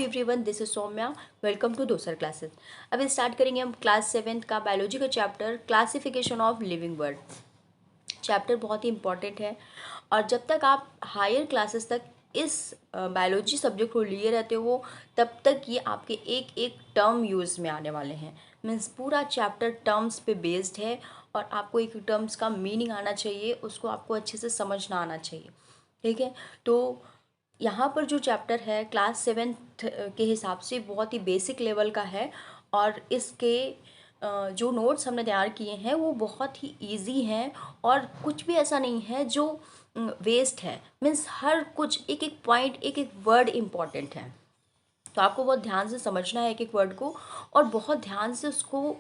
Everyone, this is Saumya. Welcome to दोसर classes. अभी start करेंगे हम क्लास 7 का बायोलॉजी का chapter classification of living word. Chapter बहुत ही इंपॉर्टेंट है और जब तक आप हायर क्लासेस तक इस बायोलॉजी सब्जेक्ट को लिए रहते हो तब तक ये आपके एक एक टर्म यूज़ में आने वाले हैं। मीन्स पूरा चैप्टर टर्म्स पे बेस्ड है और आपको एक टर्म्स का मीनिंग आना चाहिए, उसको आपको अच्छे से समझना आना चाहिए। ठीक है, तो यहाँ पर जो चैप्टर है क्लास 7th के हिसाब से बहुत ही बेसिक लेवल का है और इसके जो नोट्स हमने तैयार किए हैं वो बहुत ही इजी हैं और कुछ भी ऐसा नहीं है जो वेस्ट है। मीन्स हर कुछ एक एक पॉइंट एक एक वर्ड इम्पॉर्टेंट है, तो आपको बहुत ध्यान से समझना है एक एक वर्ड को और बहुत ध्यान से उसको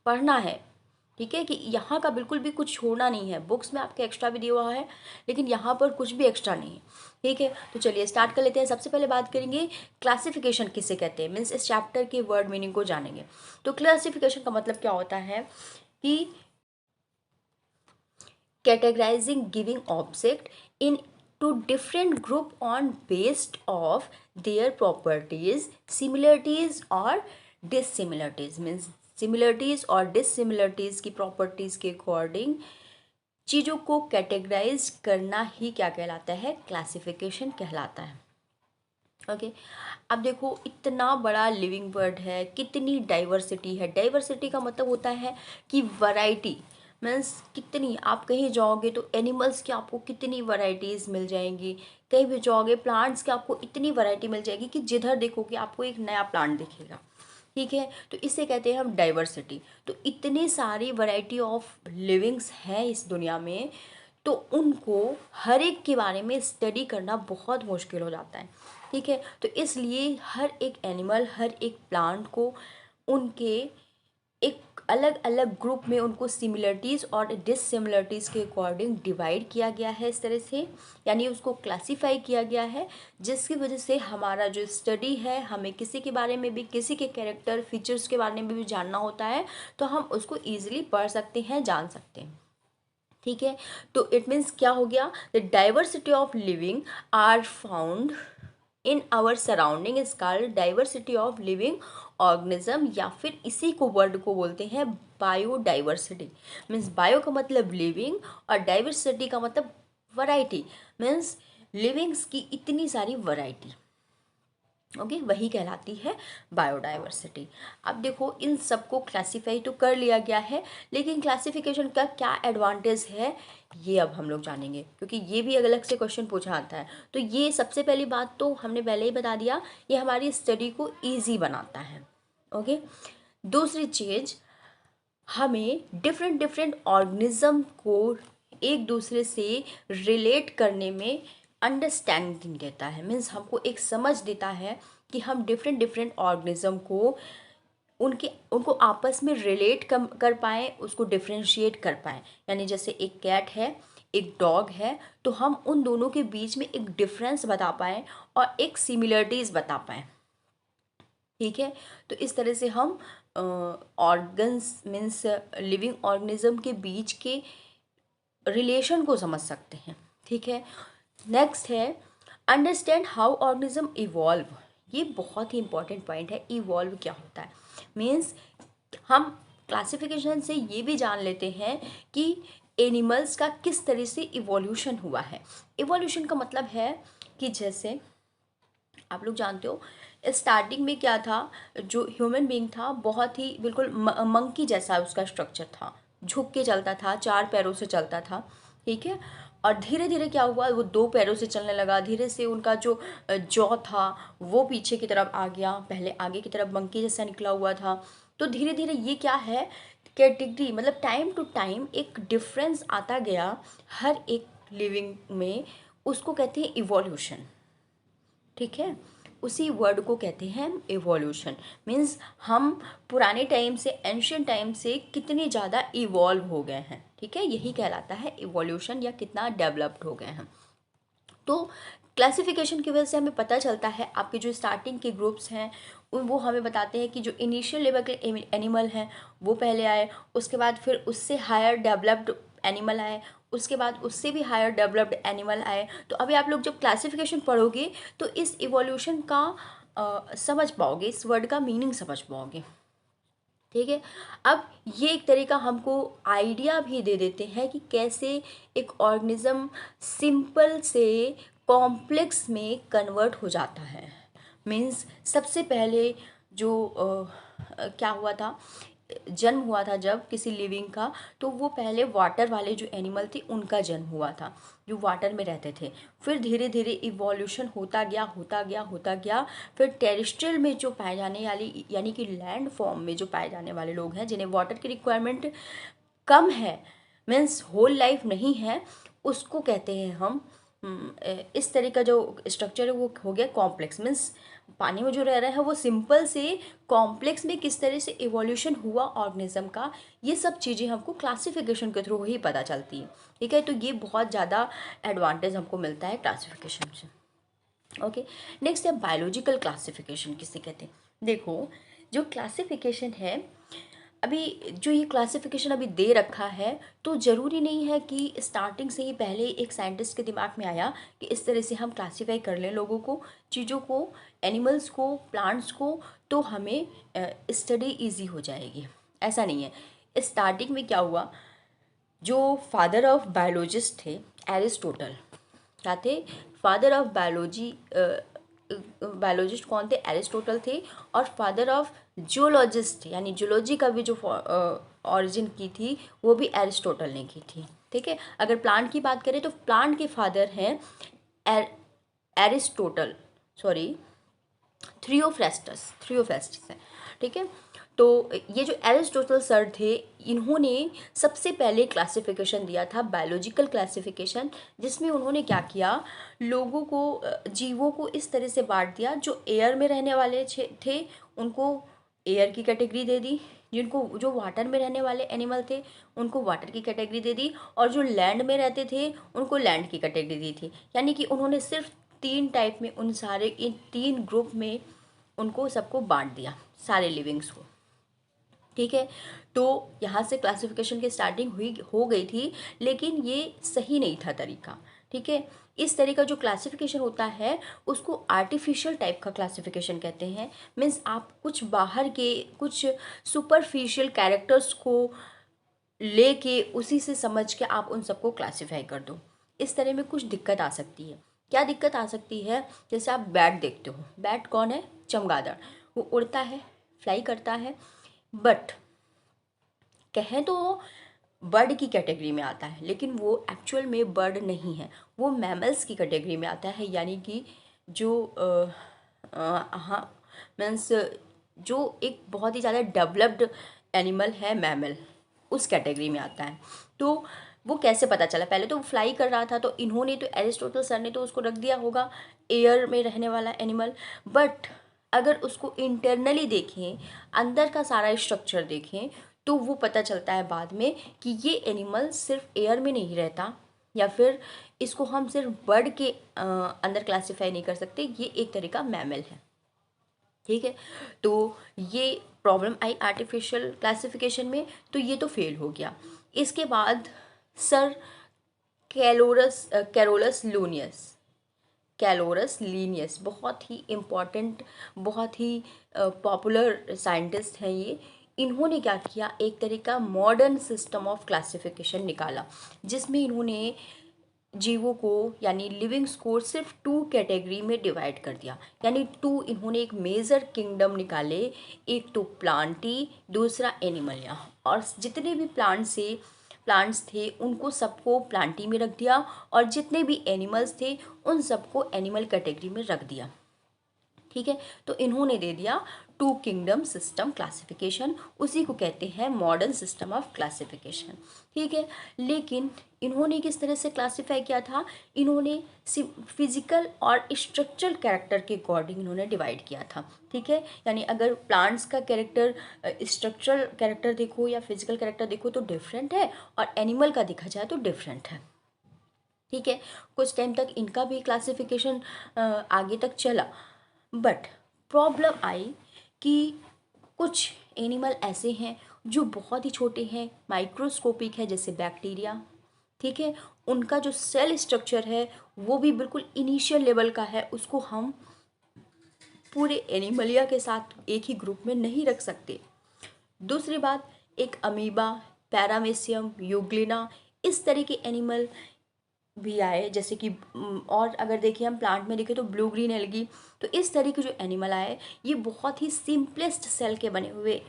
पढ़ना है। ठीक है, कि यहाँ का बिल्कुल भी कुछ छोड़ना नहीं है। बुक्स में आपके एक्स्ट्रा भी दिया हुआ है लेकिन यहाँ पर कुछ भी एक्स्ट्रा नहीं है। ठीक है, तो चलिए स्टार्ट कर लेते हैं। सबसे पहले बात करेंगे क्लासिफिकेशन किसे कहते हैं। मीन्स इस चैप्टर के वर्ड मीनिंग को जानेंगे। तो क्लासिफिकेशन का मतलब क्या होता है कि categorizing giving object into different group on based of their properties, similarities और डिससिमिलरिटीज। मीन्स सिमिलरिटीज और डिससिमिलरिटीज की प्रॉपर्टीज के अकॉर्डिंग चीज़ों को कैटेगराइज करना ही क्या कहलाता है, क्लासिफिकेशन कहलाता है। ओके, अब देखो इतना बड़ा लिविंग वर्ड है, कितनी डाइवर्सिटी है। डाइवर्सिटी का मतलब होता है कि वैरायटी। मीन्स कितनी, आप कहीं जाओगे तो एनिमल्स की आपको कितनी वैरायटीज़ मिल जाएंगी, कहीं भी जाओगे प्लांट्स की आपको इतनी वैरायटी मिल जाएगी कि जिधर देखोगे आपको एक नया प्लांट दिखेगा। ठीक है, तो इसे कहते हैं हम डाइवर्सिटी। तो इतनी सारी वैरायटी ऑफ लिविंग्स हैं इस दुनिया में, तो उनको हर एक के बारे में स्टडी करना बहुत मुश्किल हो जाता है। ठीक है, तो इसलिए हर एक एनिमल, हर एक प्लांट को उनके एक अलग अलग ग्रुप में उनको सिमिलरिटीज़ और डिससिमिलरिटीज़ के अकॉर्डिंग डिवाइड किया गया है इस तरह से, यानी उसको क्लासीफाई किया गया है, जिसकी वजह से हमारा जो स्टडी है, हमें किसी के बारे में भी, किसी के कैरेक्टर फीचर्स के बारे में भी जानना होता है तो हम उसको ईजिली पढ़ सकते हैं, जान सकते हैं। ठीक है, तो इट मीन्स क्या हो गया, the diversity of living are found in our surrounding is called diversity of living organism, या फिर इसी को वर्ड को बोलते हैं बायोडाइवर्सिटी। मीन्स बायो का मतलब लिविंग और डाइवर्सिटी का मतलब वैरायटी। मीन्स लिविंग्स की इतनी सारी वैरायटी, ओके, वही कहलाती है बायोडाइवर्सिटी। अब देखो इन सबको क्लासीफाई तो कर लिया गया है, लेकिन क्लासिफिकेशन का क्या एडवांटेज है ये अब हम लोग जानेंगे, क्योंकि ये भी अलग से क्वेश्चन पूछा आता है। तो ये सबसे पहली बात तो हमने पहले ही बता दिया, ये हमारी स्टडी को ईजी बनाता है। ओके, दूसरी चीज़, हमें डिफरेंट डिफरेंट ऑर्गेनिज्म को एक दूसरे से रिलेट करने में अंडरस्टैंडिंग देता है। मीन्स हमको एक समझ देता है कि हम डिफरेंट डिफरेंट ऑर्गेनिज्म को उनको आपस में रिलेट कर पाएँ, उसको डिफ्रेंशिएट कर पाएँ। यानी जैसे एक कैट है, एक डॉग है, तो हम उन दोनों के बीच में एक डिफरेंस बता पाएँ और एक सिमिलरिटीज़ बता पाएँ। ठीक है, तो इस तरह से हम ऑर्गन्स मीन्स लिविंग ऑर्गेनिज्म के बीच के रिलेशन को समझ सकते हैं। ठीक है, नेक्स्ट है अंडरस्टैंड हाउ ऑर्गेनिज्म इवॉल्व। ये बहुत ही इंपॉर्टेंट पॉइंट है, इवॉल्व क्या होता है। मीन्स हम क्लासिफिकेशन से ये भी जान लेते हैं कि एनिमल्स का किस तरह से इवोल्यूशन हुआ है। इवोल्यूशन का मतलब है कि जैसे आप लोग जानते हो स्टार्टिंग में क्या था, जो ह्यूमन बीइंग था बहुत ही बिल्कुल मंकी जैसा उसका स्ट्रक्चर था, झुक के चलता था, 4 पैरों से चलता था। ठीक है, और धीरे धीरे क्या हुआ, वो 2 पैरों से चलने लगा। धीरे से उनका जो जॉ था वो पीछे की तरफ आ गया, पहले आगे की तरफ मंकी जैसा निकला हुआ था। तो धीरे धीरे ये क्या है, कैटेगरी मतलब टाइम टू टाइम एक डिफरेंस आता गया हर एक लिविंग में, उसको कहते हैं इवोल्यूशन। ठीक है, उसी वर्ड को कहते हैं इवोल्यूशन। मीन्स हम पुराने टाइम से, एंशियंट टाइम से कितने ज़्यादा इवॉल्व हो गए हैं। ठीक है, यही कहलाता है इवोल्यूशन, या कितना डेवलप्ड हो गए हैं। तो क्लासिफिकेशन की वजह से हमें पता चलता है आपके जो स्टार्टिंग के ग्रुप्स हैं वो हमें बताते हैं कि जो इनिशियल लेवल के एनिमल हैं वो पहले आए, उसके बाद फिर उससे हायर डेवलप्ड एनिमल आए, उसके बाद उससे भी हायर डेवलप्ड एनिमल आए। तो अभी आप लोग जब क्लासिफिकेशन पढ़ोगे तो इस इवोल्यूशन का समझ पाओगे, इस वर्ड का मीनिंग समझ पाओगे। ठीक है, अब ये एक तरीका हमको आइडिया भी दे देते हैं कि कैसे एक ऑर्गेनिज्म सिंपल से कॉम्प्लेक्स में कन्वर्ट हो जाता है। मीन्स सबसे पहले जो क्या हुआ था, जन्म हुआ था जब किसी लिविंग का, तो वो पहले वाटर वाले जो एनिमल थे उनका जन्म हुआ था, जो वाटर में रहते थे। फिर धीरे धीरे इवोल्यूशन होता गया होता गया होता गया। फिर टेरेस्ट्रियल में जो पाए जाने वाली, यानी कि लैंड फॉर्म में जो पाए जाने वाले लोग हैं जिन्हें वाटर की रिक्वायरमेंट कम है, मीन्स होल लाइफ नहीं है, उसको कहते हैं हम इस तरह का जो स्ट्रक्चर है वो हो गया कॉम्प्लेक्स। मीन्स पानी में जो रह रहा है वो सिंपल से कॉम्प्लेक्स में किस तरह से इवोल्यूशन हुआ ऑर्गेनिज्म का, ये सब चीज़ें हमको क्लासिफिकेशन के थ्रू ही पता चलती है। ठीक है, तो ये बहुत ज़्यादा एडवांटेज हमको मिलता है क्लासिफिकेशन से। ओके, नेक्स्ट है बायोलॉजिकल क्लासिफिकेशन किसे कहते हैं। देखो, जो क्लासिफिकेशन है, अभी जो ये क्लासिफिकेशन अभी दे रखा है, तो ज़रूरी नहीं है कि स्टार्टिंग से ही पहले एक साइंटिस्ट के दिमाग में आया कि इस तरह से हम क्लासीफाई कर लें लोगों को, चीज़ों को, एनिमल्स को, प्लांट्स को, तो हमें स्टडी इजी हो जाएगी। ऐसा नहीं है। स्टार्टिंग में क्या हुआ, जो फादर ऑफ बायोलॉजिस्ट थे एरिस्टोटल, क्या थे, फादर ऑफ बायोलॉजी, बायोलॉजिस्ट कौन थे, एरिस्टोटल थे। और फादर ऑफ जूलॉजिस्ट, यानी जूलॉजी का भी जो ऑरिजिन की थी वो भी एरिस्टोटल ने की थी। ठीक है, अगर प्लांट की बात करें तो प्लांट के फादर हैं एरिस्टोटल, सॉरी, थ्रियोफ्रेस्टस है। ठीक है, तो ये जो एरिस्टोटल सर थे, इन्होंने सबसे पहले क्लासिफिकेशन दिया था, बायोलॉजिकल क्लासिफिकेशन, जिसमें उन्होंने क्या किया, लोगों को, जीवों को इस तरह से बांट दिया, जो एयर में रहने वाले थे उनको एयर की कैटेगरी दे दी, जिनको, जो वाटर में रहने वाले एनिमल थे उनको वाटर की कैटेगरी दे दी, और जो लैंड में रहते थे उनको लैंड की कैटेगरी दी थी। यानी कि उन्होंने सिर्फ 3 टाइप में, उन सारे इन 3 ग्रुप में उनको सबको बांट दिया, सारे लिविंग्स को। ठीक है, तो यहाँ से क्लासिफिकेशन की स्टार्टिंग हो गई थी, लेकिन ये सही नहीं था तरीका। ठीक है, इस तरह का जो क्लासिफिकेशन होता है उसको आर्टिफिशियल टाइप का क्लासिफिकेशन कहते हैं। मीन्स आप कुछ बाहर के, कुछ सुपरफिशियल कैरेक्टर्स को लेके उसी से समझ के आप उन सबको क्लासिफाई कर दो। इस तरह में कुछ दिक्कत आ सकती है। क्या दिक्कत आ सकती है, जैसे आप बैट देखते हो, बैट कौन है, चमगादड़, वो उड़ता है, फ्लाई करता है, बट कहें तो वो बर्ड की कैटेगरी में आता है, लेकिन वो एक्चुअल में बर्ड नहीं है, वो मैमल्स की कैटेगरी में आता है। यानी कि जो हाँ, मीन्स जो एक बहुत ही ज़्यादा डेवलप्ड एनिमल है, मैमल, उस कैटेगरी में आता है। तो वो कैसे पता चला, पहले तो वो फ्लाई कर रहा था, तो इन्होंने, तो एरिस्टोटल सर ने तो उसको रख दिया होगा एयर में रहने वाला एनिमल। बट अगर उसको इंटरनली देखें, अंदर का सारा स्ट्रक्चर देखें, तो वो पता चलता है बाद में कि ये एनिमल सिर्फ एयर में नहीं रहता, या फिर इसको हम सिर्फ बर्ड के अंदर क्लासिफाई नहीं कर सकते, ये एक तरह का मैमल है। ठीक है, तो ये प्रॉब्लम आई आर्टिफिशियल क्लासिफिकेशन में, तो ये तो फेल हो गया। इसके बाद सर कैरोलस लूनियस, कैलोरस लीनियस, बहुत ही इम्पॉर्टेंट, बहुत ही पॉपुलर साइंटिस्ट हैं ये। इन्होंने क्या किया, एक तरह का मॉडर्न सिस्टम ऑफ क्लासिफिकेशन निकाला, जिसमें इन्होंने जीवों को, यानी लिविंग्स को, सिर्फ 2 कैटेगरी में डिवाइड कर दिया। यानी 2, इन्होंने एक मेजर किंगडम निकाले, एक तो प्लांटी, दूसरा एनिमलिया। और जितने भी प्लांट्स थे उनको सबको प्लांटी में रख दिया, और जितने भी एनिमल्स थे उन सबको एनिमल कैटेगरी में रख दिया। ठीक है, तो इन्होंने दे दिया 2 किंगडम सिस्टम क्लासिफिकेशन, उसी को कहते हैं मॉडर्न सिस्टम ऑफ क्लासिफिकेशन। ठीक है, लेकिन इन्होंने किस तरह से क्लासिफाई किया था, इन्होंने फिजिकल और स्ट्रक्चरल कैरेक्टर के अकॉर्डिंग इन्होंने डिवाइड किया था। ठीक है, यानी अगर प्लांट्स का कैरेक्टर, स्ट्रक्चरल कैरेक्टर देखो या फिजिकल कैरेक्टर देखो तो डिफरेंट है, और एनिमल का देखा जाए तो डिफरेंट है। ठीक है, कुछ टाइम तक इनका भी क्लासिफिकेशन आगे तक चला, बट प्रॉब्लम आई कि कुछ एनिमल ऐसे हैं जो बहुत ही छोटे हैं, माइक्रोस्कोपिक है, जैसे बैक्टीरिया। ठीक है, उनका जो सेल स्ट्रक्चर है वो भी बिल्कुल इनिशियल लेवल का है, उसको हम पूरे एनिमलिया के साथ एक ही ग्रुप में नहीं रख सकते। दूसरी बात, एक अमीबा, पैरामेसियम, यूग्लिना, इस तरह के एनिमल भी आए, जैसे कि और अगर देखिए हम प्लांट में देखें तो ब्लू ग्रीन एल्गी। तो इस तरह के जो एनिमल आए ये बहुत ही सिंपलेस्ट सेल के बने हुए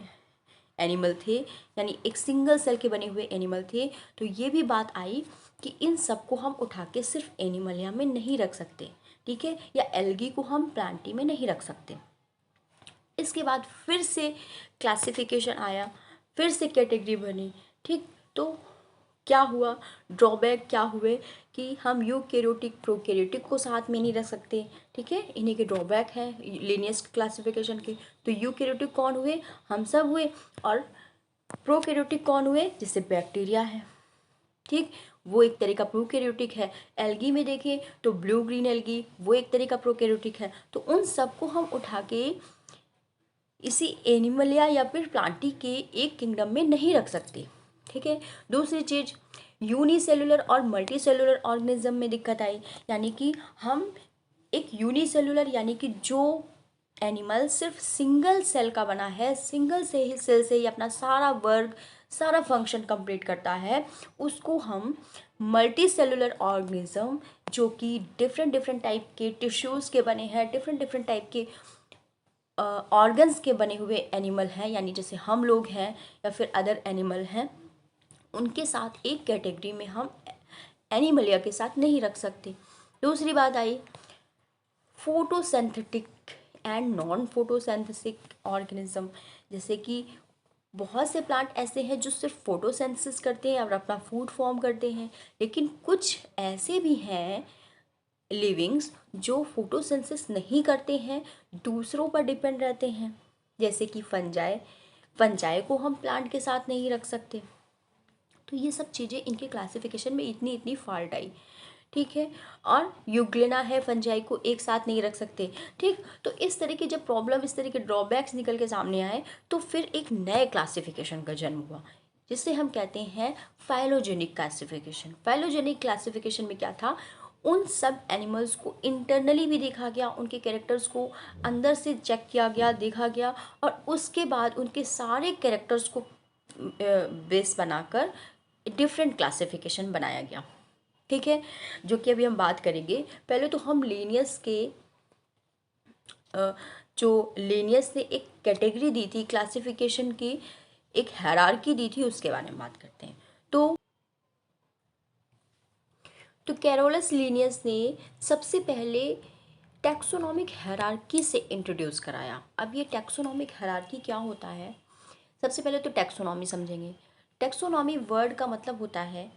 एनिमल थे, यानी एक सिंगल सेल के बने हुए एनिमल थे। तो ये भी बात आई कि इन सबको हम उठा के सिर्फ एनिमलिया में नहीं रख सकते, ठीक है, या एल्गी को हम प्लांटी में नहीं रख सकते। इसके बाद फिर से क्लासिफिकेशन आया, फिर से कैटेगरी बनी, ठीक। तो क्या हुआ, ड्रॉबैक क्या हुए कि हम यूकैरियोटिक प्रोकैरियोटिक को साथ में नहीं रख सकते, ठीक है, इन्हीं के ड्रॉबैक है लीनियस क्लासिफिकेशन के। तो यूकैरियोटिक कौन हुए, हम सब हुए, और प्रोकैरियोटिक कौन हुए, जिससे बैक्टीरिया है, ठीक, वो एक तरह का प्रोकैरियोटिक है। एल्गी में देखें तो ब्लू ग्रीन एल्गी, वो एक तरह का प्रोकैरियोटिक है। तो उन सबको हम उठा के इसी एनिमलिया या फिर प्लांटी के एक किंगडम में नहीं रख सकते, ठीक है। दूसरी चीज़, यूनिसेलुलर और मल्टी सेलुलर ऑर्गेनिज्म में दिक्कत आई, यानी कि हम एक यूनिसेलुलर यानी कि जो एनिमल सिर्फ सिंगल सेल का बना है, सिंगल से ही सेल से ही अपना सारा वर्क सारा फंक्शन कंप्लीट करता है, उसको हम मल्टी सेलुलर ऑर्गेनिज्म, जो कि डिफरेंट डिफरेंट टाइप के टिश्यूज़ के बने हैं, डिफरेंट डिफरेंट टाइप के ऑर्गन्स के बने हुए एनिमल हैं, यानी जैसे हम लोग हैं या फिर अदर एनिमल हैं, उनके साथ एक कैटेगरी में हम एनिमलिया के साथ नहीं रख सकते। दूसरी बात आई photosynthetic and non photosynthetic organism, जैसे कि बहुत से प्लांट ऐसे हैं जो सिर्फ फोटोसिंथेसिस करते हैं और अपना फूड फॉर्म करते हैं, लेकिन कुछ ऐसे भी हैं लिविंग्स जो फोटोसिंथेसिस नहीं करते हैं, दूसरों पर डिपेंड रहते हैं, जैसे कि फंजाई। फंजाई को हम प्लांट के साथ नहीं रख सकते। तो ये सब चीज़ें इनके क्लासिफिकेशन में इतनी इतनी फॉल्ट आई, ठीक है। और यूग्लिना है, फंजाई को एक साथ नहीं रख सकते, ठीक। तो इस तरह के जब प्रॉब्लम, इस तरह के ड्रॉबैक्स निकल के सामने आए, तो फिर एक नए क्लासिफिकेशन का जन्म हुआ, जिसे हम कहते हैं फाइलोजेनिक क्लासिफिकेशन। फाइलोजेनिक क्लासिफिकेशन में क्या था, उन सब एनिमल्स को इंटरनली भी देखा गया, उनके कैरेक्टर्स को अंदर से चेक किया गया, देखा गया, और उसके बाद उनके सारे कैरेक्टर्स को बेस बनाकर डिफरेंट क्लासिफिकेशन बनाया गया, ठीक है, जो कि अभी हम बात करेंगे। पहले तो हम लीनियस के जो लीनियस ने एक कैटेगरी दी थी क्लासिफिकेशन की, एक हायरार्की दी थी, उसके बारे में बात करते हैं। तो कैरोलस लीनियस ने सबसे पहले टैक्सोनॉमिक हायरार्की से इंट्रोड्यूस कराया। अब ये टैक्सोनॉमिक हायरार्की क्या होता है, सबसे पहले तो टैक्सोनॉमी समझेंगे। टैक्सोनॉमी वर्ड का मतलब होता है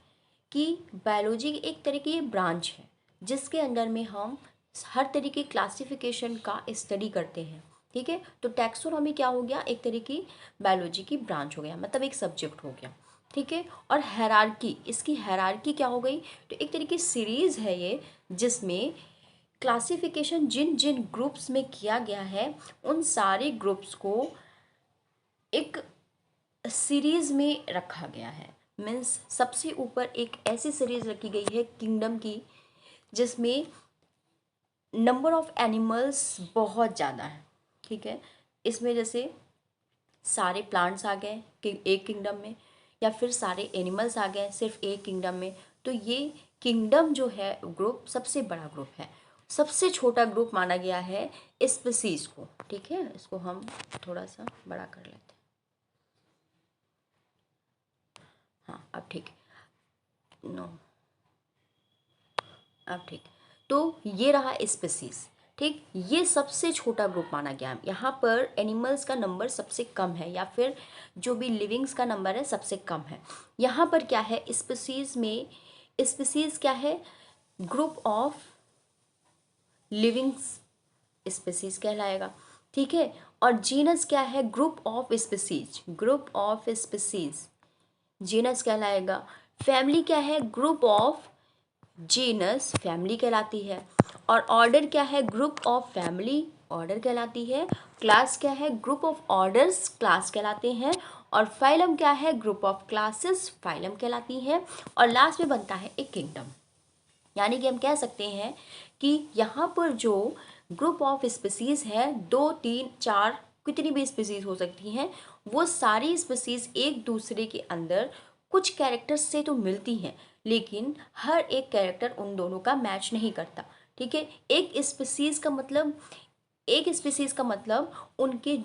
कि बायोलॉजी की एक तरह की ये ब्रांच है, जिसके अंदर में हम हर तरह की क्लासिफिकेशन का स्टडी करते हैं, ठीक है। तो टैक्सोनॉमी क्या हो गया, एक तरह की बायोलॉजी की ब्रांच हो गया, मतलब एक सब्जेक्ट हो गया, ठीक है। और हायरार्की, इसकी हायरार्की क्या हो गई, तो एक तरह की सीरीज़ है ये, जिसमें क्लासिफिकेशन जिन जिन ग्रुप्स में किया गया है, उन सारे ग्रुप्स को एक सीरीज में रखा गया है। मीन्स सबसे ऊपर एक ऐसी सीरीज रखी गई है किंगडम की, जिसमें नंबर ऑफ एनिमल्स बहुत ज़्यादा है, ठीक है। इसमें जैसे सारे प्लांट्स आ गए एक किंगडम में, या फिर सारे एनिमल्स आ गए सिर्फ एक किंगडम में। तो ये किंगडम जो है ग्रुप सबसे बड़ा ग्रुप है। सबसे छोटा ग्रुप माना गया है स्पीसीज को, ठीक है। इसको हम थोड़ा सा बड़ा कर लेते हैं, हाँ अब ठीक, नो अब ठीक। तो ये रहा स्पीसीज, ठीक, ये सबसे छोटा ग्रुप माना गया है। यहाँ पर एनिमल्स का नंबर सबसे कम है, या फिर जो भी लिविंग्स का नंबर है सबसे कम है। यहाँ पर क्या है, स्पीसीज में, स्पीसीज क्या है, ग्रुप ऑफ लिविंग्स स्पीसीज कहलाएगा, ठीक है। और जीनस क्या है, group of species, group of species genus कहलाएगा। फैमिली क्या है, ग्रुप ऑफ जीनस फैमिली कहलाती है। और ऑर्डर क्या है, ग्रुप ऑफ फैमिली ऑर्डर कहलाती है। क्लास क्या है, ग्रुप ऑफ ऑर्डर्स क्लास कहलाते हैं। और फाइलम क्या है, ग्रुप ऑफ क्लासेस फाइलम कहलाती है। और लास्ट में बनता है एक किंगडम। यानी कि हम कह सकते हैं कि यहाँ पर जो ग्रुप ऑफ स्पीसीज है, 2 3 4 कितनी भी स्पीसीज हो सकती हैं, वो सारी स्पीसीज एक दूसरे के अंदर कुछ कैरेक्टर्स से तो मिलती हैं, लेकिन हर एक कैरेक्टर उन दोनों का मैच नहीं करता। ठीक है, एक स्पीसीज का मतलब उनके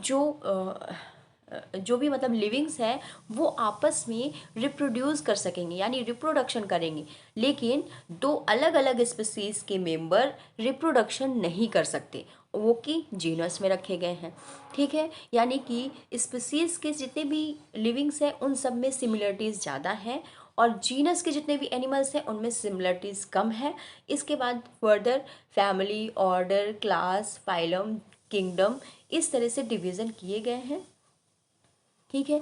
जो भी मतलब लिविंग्स है वो आपस में रिप्रोड्यूस कर सकेंगे, यानी रिप्रोडक्शन करेंगे, लेकिन दो अलग अलग स्पीसीज के मेंबर रिप्रोडक्शन नहीं कर सकते, वो कि जीनस में रखे गए हैं। ठीक है, यानी कि स्पीसीज के जितने भी लिविंग्स हैं उन सब में सिमिलरिटीज़ ज़्यादा हैं, और जीनस के जितने भी एनिमल्स हैं उनमें सिमिलरिटीज़ कम है। इसके बाद further family, order, class, phylum, kingdom, इस तरह से डिवीज़न किए गए हैं। ठीक है,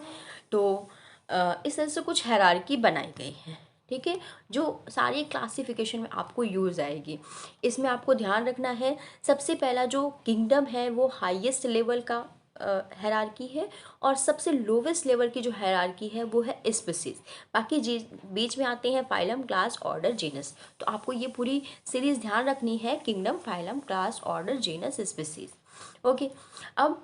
तो इस तरह से कुछ हायरार्की बनाई गई है। ठीक है, जो सारी क्लासिफिकेशन में आपको यूज़ आएगी। इसमें आपको ध्यान रखना है, सबसे पहला जो किंगडम है वो हाईएस्ट लेवल का हायरार्की है, और सबसे लोवेस्ट लेवल की जो हायरार्की है वो है स्पीसीज। बाकी जी बीच में आते हैं फाइलम, क्लास, ऑर्डर, जीनस। तो आपको ये पूरी सीरीज ध्यान रखनी है, kingdom, phylum, class, order, genus, species. Okay, अब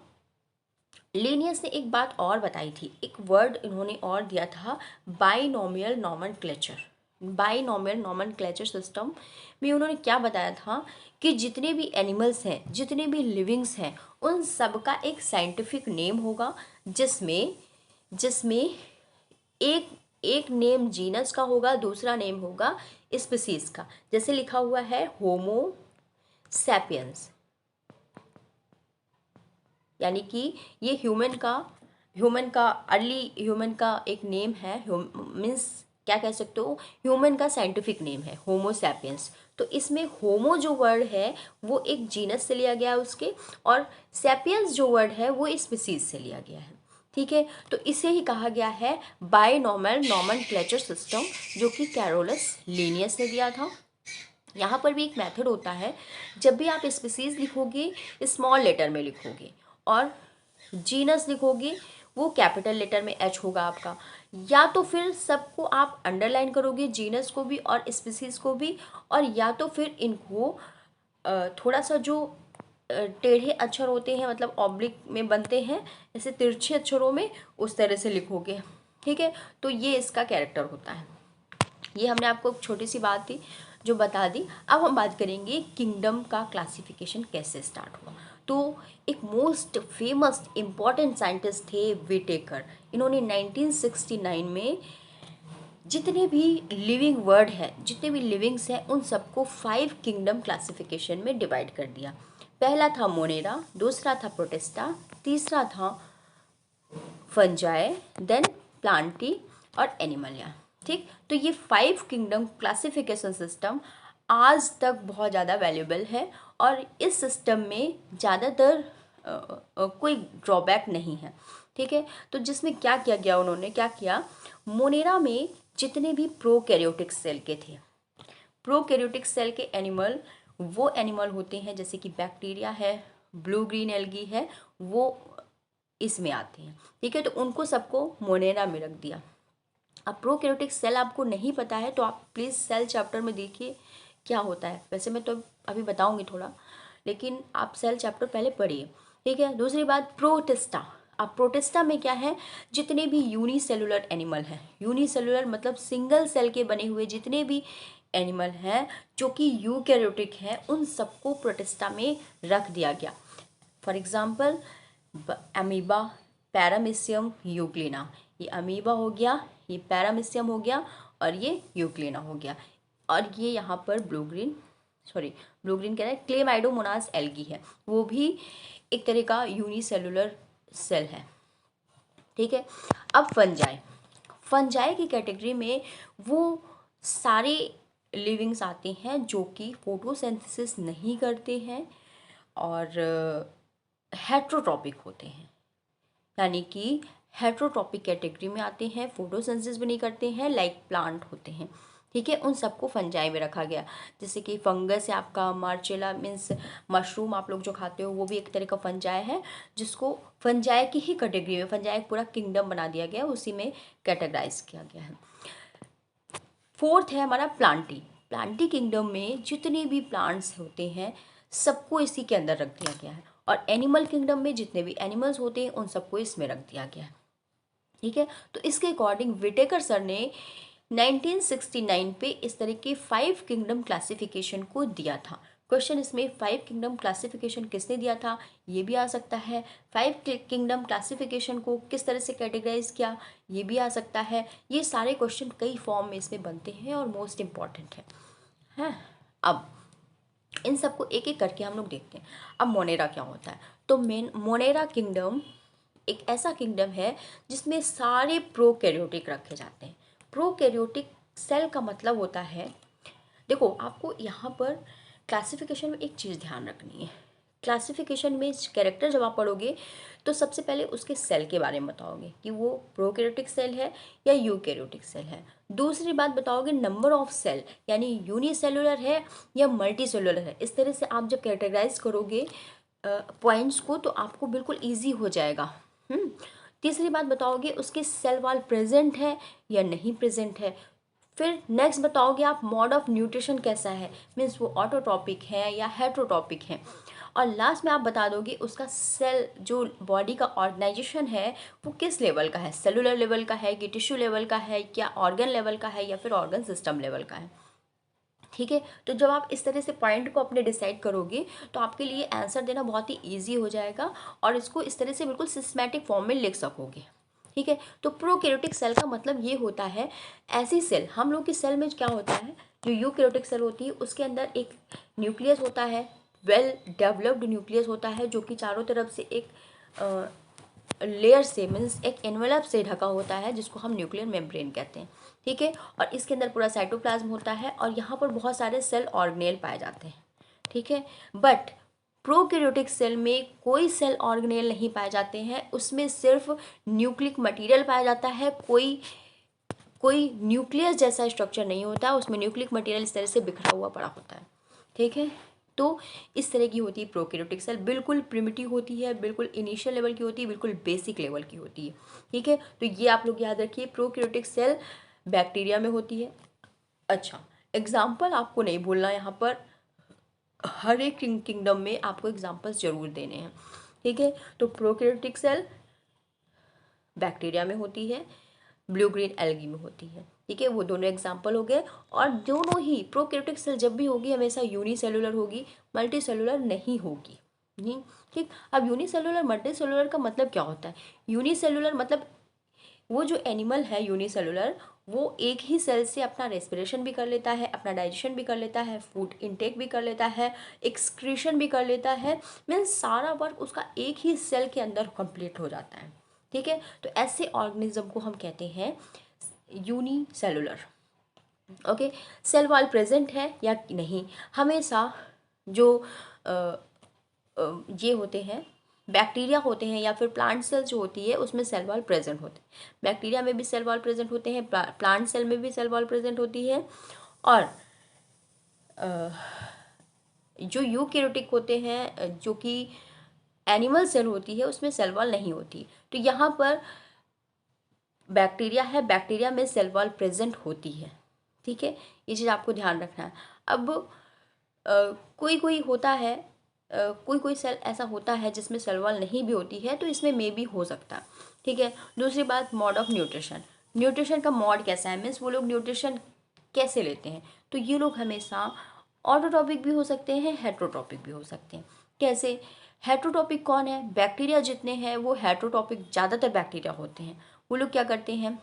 लिनियस ने एक बात और बताई थी, एक वर्ड इन्होंने और दिया था, binomial nomenclature. Binomial nomenclature system में उन्होंने क्या बताया था कि जितने भी एनिमल्स हैं, जितने भी लिविंग्स हैं, उन सब का एक साइंटिफिक नेम होगा, जिसमें जिसमें एक एक नेम जीनस का होगा, दूसरा नेम होगा स्पीसीज का। जैसे लिखा हुआ है होमो सैपियंस, यानी कि ये ह्यूमन का अर्ली ह्यूमन का एक नेम है, मीन्स क्या कह सकते हो, ह्यूमन का साइंटिफिक नेम है होमो सैपियंस। तो इसमें होमो जो वर्ड है वो एक जीनस से लिया गया है उसके, और सैपियंस जो वर्ड है वो स्पीसीज से लिया गया है। ठीक है, तो इसे ही कहा गया है बायनॉमियल नॉमेनक्लेचर सिस्टम, जो कि कैरोलस लिनियस ने दिया था। यहाँ पर भी एक मेथड होता है, जब भी आप स्पीसीज लिखोगे स्मॉल लेटर में लिखोगे, और जीनस लिखोगे वो कैपिटल लेटर में एच होगा आपका, या तो फिर सबको आप अंडरलाइन करोगे, जीनस को भी और स्पीसीज को भी, और या तो फिर इनको थोड़ा सा जो टेढ़े अक्षर होते हैं, मतलब ऑब्लिक में बनते हैं ऐसे तिरछे अक्षरों में, उस तरह से लिखोगे। ठीक है, तो ये इसका कैरेक्टर होता है। ये हमने आपको एक छोटी सी बात थी जो बता दी। अब हम बात करेंगे किंगडम का क्लासिफिकेशन कैसे स्टार्ट हुआ। तो एक मोस्ट फेमस इम्पॉर्टेंट साइंटिस्ट थे विटेकर। इन्होंने 1969 में जितने भी लिविंग वर्ड है, जितने भी लिविंग्स हैं, उन सबको 5 किंगडम क्लासिफिकेशन में डिवाइड कर दिया। पहला था मोनेरा, दूसरा था प्रोटिस्टा, तीसरा था फंजाई, देन प्लांटी और एनिमलिया। ठीक, तो ये 5 किंगडम क्लासिफिकेशन सिस्टम आज तक बहुत ज़्यादा वैल्यूबल है, और इस सिस्टम में ज़्यादातर कोई ड्रॉबैक नहीं है। ठीक है, तो जिसमें क्या किया गया, उन्होंने क्या किया, मोनेरा में जितने भी प्रोकैरियोटिक सेल के थे, प्रोकैरियोटिक सेल के एनिमल, वो एनिमल होते हैं जैसे कि बैक्टीरिया है, ब्लू ग्रीन एल्गी है, वो इसमें आते हैं। ठीक है, तो उनको सबको मोनेरा में रख दिया। अब प्रोकैरियोटिक सेल आपको नहीं पता है तो आप प्लीज़ सेल चैप्टर में देखिए क्या होता है। वैसे मैं तो अभी बताऊंगी थोड़ा, लेकिन आप सेल चैप्टर पहले पढ़िए। ठीक है, दूसरी बात प्रोटिस्टा। अब प्रोटिस्टा में क्या है, जितने भी यूनिसेलुलर एनिमल हैं, यूनिसेलुलर मतलब सिंगल सेल के बने हुए जितने भी एनिमल हैं जो कि यूकैरियोटिक हैं, उन सबको प्रोटिस्टा में रख दिया गया। For example amoeba, paramecium, Euglena. ये अमीबा हो गया, ये पैरामीशियम हो गया, और ये यूग्लिना हो गया। और ये यहाँ पर ब्लू ग्रीन कह रहा है, क्लेमाइडोमोनास एल्गी है, वो भी एक तरह का यूनिसेलुलर सेल है। ठीक है, अब फंजाई की कैटेगरी में वो सारे लिविंग्स आते हैं जो कि फोटोसिंथेसिस नहीं करते हैं और हेट्रोट्रॉपिक होते हैं, यानी कि हेट्रोट्रॉपिक कैटेगरी में आते हैं, फोटोसिंथेसिस भी नहीं करते हैं, लाइक प्लांट होते हैं। ठीक है, उन सबको फंजाई में रखा गया। जैसे कि फंगस है आपका, मार्चेला मीन्स मशरूम आप लोग जो खाते हो, वो भी एक तरह का फंजाई है, जिसको फंजाई की ही कैटेगरी में, फंजाई पूरा किंगडम बना दिया गया, उसी में कैटेगराइज किया गया है। फोर्थ है हमारा प्लांटी। प्लांटी किंगडम में जितने भी प्लांट्स होते हैं सबको इसी के अंदर रख दिया गया है, और एनिमल किंगडम में जितने भी एनिमल्स होते हैं उन सबको इसमें रख दिया गया है। ठीक है, तो इसके अकॉर्डिंग विटेकर सर ने 1969 पे इस तरह के 5 किंगडम क्लासिफिकेशन को दिया था। क्वेश्चन इसमें 5 किंगडम क्लासिफिकेशन किसने दिया था, ये भी आ सकता है। 5 किंगडम क्लासिफिकेशन को किस तरह से कैटेगराइज किया, ये भी आ सकता है। ये सारे क्वेश्चन कई फॉर्म में इसमें बनते हैं और मोस्ट इम्पॉर्टेंट है। अब इन सबको एक एक करके हम लोग देखते हैं। अब मोनेरा क्या होता है, तो मेन मोनेरा किंगडम एक ऐसा किंगडम है जिसमें सारे प्रोकैरियोटिक रखे जाते हैं। प्रोकैरियोटिक सेल का मतलब होता है, देखो आपको यहाँ पर क्लासिफिकेशन में एक चीज़ ध्यान रखनी है। क्लासिफिकेशन में कैरेक्टर जब आप पढ़ोगे तो सबसे पहले उसके सेल के बारे में बताओगे कि वो प्रोकैरियोटिक सेल है या यूकैरियोटिक सेल है। दूसरी बात बताओगे नंबर ऑफ सेल, यानी यूनिसेलुलर है या मल्टी सेलुलर है। इस तरह से आप जब कैटेगराइज करोगे पॉइंट्स को तो आपको बिल्कुल ईजी हो जाएगा। तीसरी बात बताओगे उसके सेल वॉल प्रेजेंट है या नहीं प्रेजेंट है। फिर नेक्स्ट बताओगे आप मोड ऑफ न्यूट्रिशन कैसा है, मीन्स वो ऑटोट्रॉपिक है या हेट्रोट्रॉपिक है। और लास्ट में आप बता दोगे उसका सेल जो बॉडी का ऑर्गेनाइजेशन है वो किस लेवल का है, सेलुलर लेवल का है कि टिश्यू लेवल का है, क्या ऑर्गन लेवल का है या फिर ऑर्गन सिस्टम लेवल का है। ठीक है, तो जब आप इस तरह से पॉइंट को अपने डिसाइड करोगे तो आपके लिए आंसर देना बहुत ही ईजी हो जाएगा और इसको इस तरह से बिल्कुल सिस्टमैटिक फॉर्म में लिख सकोगे। ठीक है, तो प्रोकैरियोटिक सेल का मतलब ये होता है ऐसी सेल, हम लोग की सेल में क्या होता है, जो यूकैरियोटिक सेल होती है उसके अंदर एक न्यूक्लियस होता है, वेल डेवलप्ड न्यूक्लियस होता है जो कि चारों तरफ से एक लेयर से मीन्स एक एनवेलप से ढका होता है जिसको हम न्यूक्लियर मेम्ब्रेन कहते हैं। ठीक है, और इसके अंदर पूरा साइटोप्लाज्म होता है और यहाँ पर बहुत सारे सेल ऑर्गेनेल पाए जाते हैं। ठीक है, बट प्रोकैरियोटिक सेल में कोई सेल ऑर्गेनेल नहीं पाए जाते हैं, उसमें सिर्फ न्यूक्लिक मटेरियल पाया जाता है। कोई न्यूक्लियस जैसा स्ट्रक्चर नहीं होता, उसमें न्यूक्लिक मटेरियल इस तरह से बिखरा हुआ पड़ा होता है। ठीक है, तो इस तरह की होती है प्रोकैरियोटिक सेल, बिल्कुल प्रिमिटिव होती है, बिल्कुल इनिशियल लेवल की होती है, बिल्कुल बेसिक लेवल की होती है। ठीक है, तो ये आप लोग याद रखिए, प्रोकैरियोटिक सेल बैक्टीरिया में होती है। अच्छा, एग्जाम्पल आपको नहीं भूलना, यहाँ पर हर एक किंगडम में आपको एग्जाम्पल्स जरूर देने हैं। ठीक है, तो प्रोकैरियोटिक सेल बैक्टीरिया में होती है, ब्लू ग्रीन एल्गी में होती है। ठीक है, वो दोनों एग्जाम्पल हो गए। और दोनों ही प्रोकैरियोटिक सेल जब भी होगी हमेशा यूनिसेलुलर होगी, मल्टी सेलुलर नहीं होगी। नहीं, ठीक। अब यूनिसेलुलर मल्टी सेलुलर का मतलब क्या होता है, यूनिसेलुलर मतलब वो जो एनिमल है यूनिसेलुलर वो एक ही सेल से अपना रेस्पिरेशन भी कर लेता है, अपना डाइजेशन भी कर लेता है, फूड इनटेक भी कर लेता है, एक्सक्रीशन भी कर लेता है, मीन्स सारा वर्क उसका एक ही सेल के अंदर कंप्लीट हो जाता है। ठीक है, तो ऐसे ऑर्गेनिज्म को हम कहते हैं unicellular. Okay, cell wall present है या नहीं, हमेशा जो ये होते हैं बैक्टीरिया होते हैं या फिर प्लांट सेल जो होती है उसमें सेल वॉल प्रेजेंट होते हैं। बैक्टीरिया में भी सेल वॉल प्रेजेंट होते हैं, प्लांट सेल में भी सेल वॉल प्रेजेंट होती है। और जो यूकैरियोटिक होते हैं जो कि एनिमल सेल होती है उसमें सेल वॉल नहीं होती। तो यहाँ पर बैक्टीरिया है, बैक्टीरिया में सेल वॉल प्रेजेंट होती है। ठीक है, ये चीज़ आपको ध्यान रखना है। अब कोई कोई होता है, कोई सेल ऐसा होता है जिसमें सेल वॉल नहीं भी होती है, तो इसमें मे भी हो सकता है। ठीक है, दूसरी बात मोड ऑफ न्यूट्रिशन, न्यूट्रिशन का मोड कैसा है, मीन्स वो लोग न्यूट्रिशन कैसे लेते हैं। तो ये लोग हमेशा ऑटोट्रॉपिक भी हो सकते हैं, हेट्रोट्रॉपिक भी हो सकते हैं। कैसे, हेट्रोट्रॉपिक कौन है, बैक्टीरिया जितने हैं वो हेट्रोट्रॉपिक ज़्यादातर बैक्टीरिया होते हैं। वो लोग क्या करते हैं,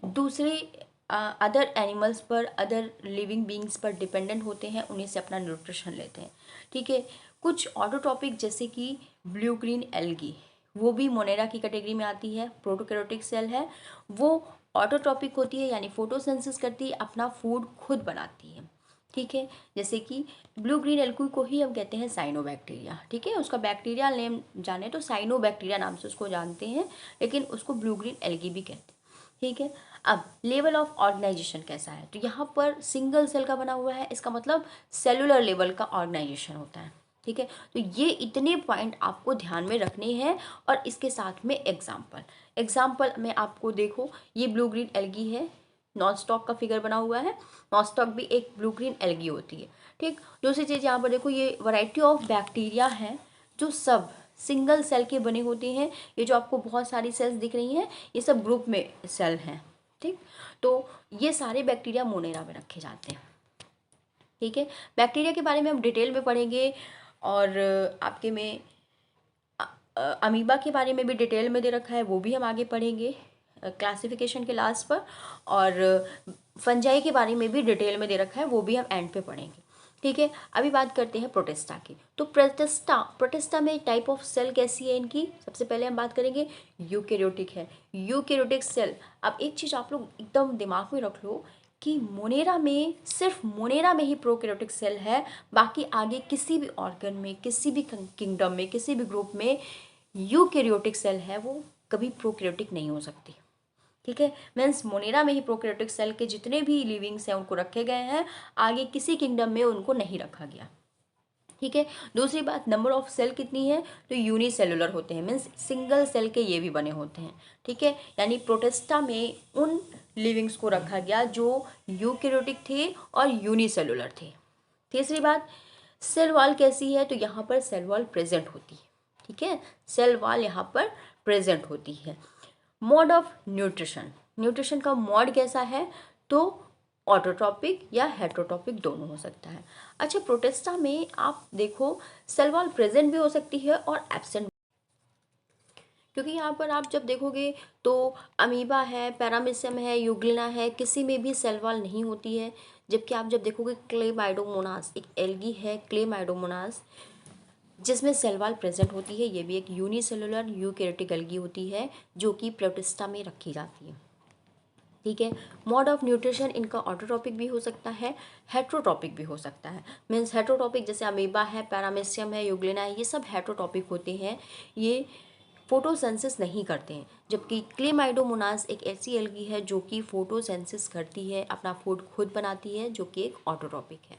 दूसरे अदर एनिमल्स पर, अदर लिविंग बींग्स पर डिपेंडेंट होते हैं, उन्हीं से अपना न्यूट्रिशन लेते हैं। ठीक है, कुछ ऑटोट्रॉपिक जैसे कि ब्लू ग्रीन एल्गी, वो भी मोनेरा की कैटेगरी में आती है, प्रोटोकैरियोटिक सेल है। वो ऑटोट्रॉपिक होती है यानी फोटोसिंथेसिस करती है, अपना फूड खुद बनाती है। ठीक है, जैसे कि ब्लू ग्रीन एल्गी को ही हम कहते हैं साइनोबैक्टीरिया। ठीक है, उसका बैक्टीरिया नेम जाने तो साइनोबैक्टीरिया नाम से उसको जानते हैं, लेकिन उसको ब्लू ग्रीन एल्गी भी कहते हैं। ठीक है, अब लेवल ऑफ ऑर्गेनाइजेशन कैसा है, तो यहाँ पर सिंगल सेल का बना हुआ है, इसका मतलब सेलुलर लेवल का ऑर्गेनाइजेशन होता है। ठीक है, तो ये इतने पॉइंट आपको ध्यान में रखने हैं। और इसके साथ में एग्जाम्पल में आपको देखो, ये ब्लू ग्रीन एल्गी है, नॉस्टॉक का फिगर बना हुआ है। नॉस्टॉक भी एक ब्लू ग्रीन एल्गी होती है। ठीक, दूसरी चीज़ यहाँ पर देखो, ये वैरायटी ऑफ बैक्टीरिया हैं जो सब सिंगल सेल के बने होते हैं। ये जो आपको बहुत सारी सेल्स दिख रही हैं, ये सब ग्रुप में सेल हैं। ठीक, तो ये सारे बैक्टीरिया मोनेरा में रखे जाते हैं। ठीक है, बैक्टीरिया के बारे में हम डिटेल में पढ़ेंगे, और आपके में अमीबा के बारे में भी डिटेल में दे रखा है, वो भी हम आगे पढ़ेंगे क्लासिफिकेशन के लास्ट पर। और फंजाई के बारे में भी डिटेल में दे रखा है, वो भी हम एंड पे पढ़ेंगे। ठीक है, अभी बात करते हैं प्रोटिस्टा की। तो प्रोटिस्टा में टाइप ऑफ सेल कैसी है इनकी, सबसे पहले हम बात करेंगे यूकेरियोटिक है। यूकेरियोटिक सेल, अब एक चीज़ आप लोग एकदम दिमाग में रख लो कि मोनेरा में, सिर्फ मोनेरा में ही प्रोकैरियोटिक सेल है, बाकी आगे किसी भी ऑर्गन में, किसी भी किंगडम में, किसी भी ग्रुप में यूकैरियोटिक सेल है वो कभी प्रोकैरियोटिक नहीं हो सकती। ठीक है, मीन्स मोनेरा में ही प्रोकैरियोटिक सेल के जितने भी लिविंग्स हैं उनको रखे गए हैं, आगे किसी किंगडम में उनको नहीं रखा गया। ठीक है, दूसरी बात, नंबर ऑफ सेल कितनी है, तो यूनिसेलुलर होते हैं, मीन्स सिंगल सेल के ये भी बने होते हैं। ठीक है, यानी प्रोटिस्टा में उन लिविंग्स को रखा गया जो यूकैरियोटिक थे और यूनिसेलुलर थे। तीसरी बात, सेल वॉल कैसी है, तो यहाँ पर सेल वॉल प्रेजेंट होती है। ठीक है, सेल वॉल यहाँ पर प्रेजेंट होती है। मोड ऑफ न्यूट्रिशन, न्यूट्रिशन का मोड कैसा है, तो ऑटोट्रॉपिक या हेटरोट्रॉपिक दोनों हो सकता है। अच्छा, प्रोटिस्टा में आप देखो सेल वॉल प्रेजेंट भी हो सकती है और एब्सेंट, क्योंकि यहाँ पर आप जब देखोगे तो अमीबा है, पैरामीशियम है, यूग्लिना है, किसी में भी सेल वॉल नहीं होती है। जबकि आप जब देखोगे क्लेमाइडोमोनास, एक एल्गी है क्लेमाइडोमोनास, जिसमें सेल वॉल प्रेजेंट होती है। ये भी एक यूनिसेलुलर यूकैरियोटिक एल्गी होती है जो कि प्रोटिस्टा में रखी जाती है। ठीक है, मोड ऑफ न्यूट्रिशन इनका ऑटोट्रॉपिक भी हो सकता है, हेट्रोट्रॉपिक भी हो सकता है। मीन्स हेट्रोट्रॉपिक जैसे अमीबा है, पैरामीशियम है, यूग्लिना है, ये सब हेट्रोट्रॉपिक होते हैं, ये फोटोसेंसिस नहीं करते हैं। जबकि क्लेमाइडोमोनास एक ऐसी एल्गी है जो कि फोटोसेंसिस करती है, अपना फूड खुद बनाती है, जो कि एक ऑटोट्रॉपिक है।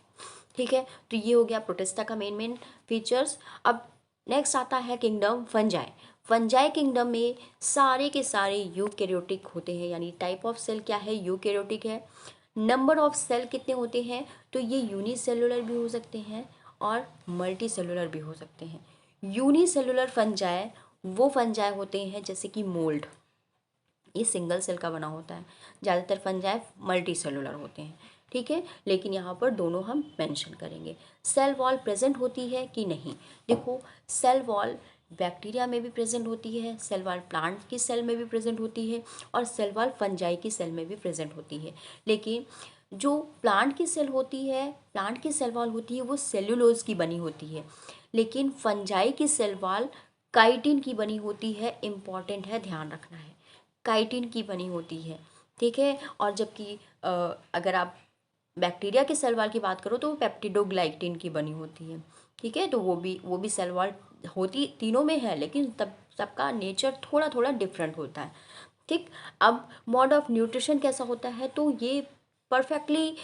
ठीक है, तो ये हो गया प्रोटिस्टा का मेन फीचर्स। अब नेक्स्ट आता है किंगडम फंजाई। फंजाई किंगडम में सारे के सारे यूकैरियोटिक होते हैं, यानी टाइप ऑफ सेल क्या है, यूकैरियोटिक है। नंबर ऑफ सेल कितने होते हैं, तो ये यूनिसेलुलर भी हो सकते हैं और मल्टी सेलुलर भी हो सकते हैं। यूनिसेलुलर फंजाई वो फंजाई होते हैं जैसे कि मोल्ड, ये सिंगल सेल का बना होता है। ज़्यादातर फंजाई मल्टी सेलुलर होते हैं। ठीक है, लेकिन यहाँ पर दोनों हम मेंशन करेंगे। सेल वॉल प्रेजेंट होती है कि नहीं, देखो सेल वॉल बैक्टीरिया में भी प्रेजेंट होती है, सेल वॉल प्लांट की सेल में भी प्रेजेंट होती है, और सेल वॉल फंजाई की सेल में भी प्रेजेंट होती है। लेकिन जो प्लांट की सेल होती है, प्लांट की सेल वॉल होती है, वो सेल्यूलोज की बनी होती है। लेकिन फंजाई की सेल वॉल काइटिन की बनी होती है। इम्पॉर्टेंट है, ध्यान रखना है, काइटिन की बनी होती है। ठीक है, और जबकि अगर आप बैक्टीरिया के सेल वॉल की बात करो तो वो पेप्टिडोग्लाइकिन की बनी होती है। ठीक है, तो वो भी सेल वॉल होती तीनों में है, लेकिन तब सबका नेचर थोड़ा थोड़ा डिफरेंट होता है। ठीक, अब मोड ऑफ न्यूट्रिशन कैसा होता है, तो ये परफेक्टली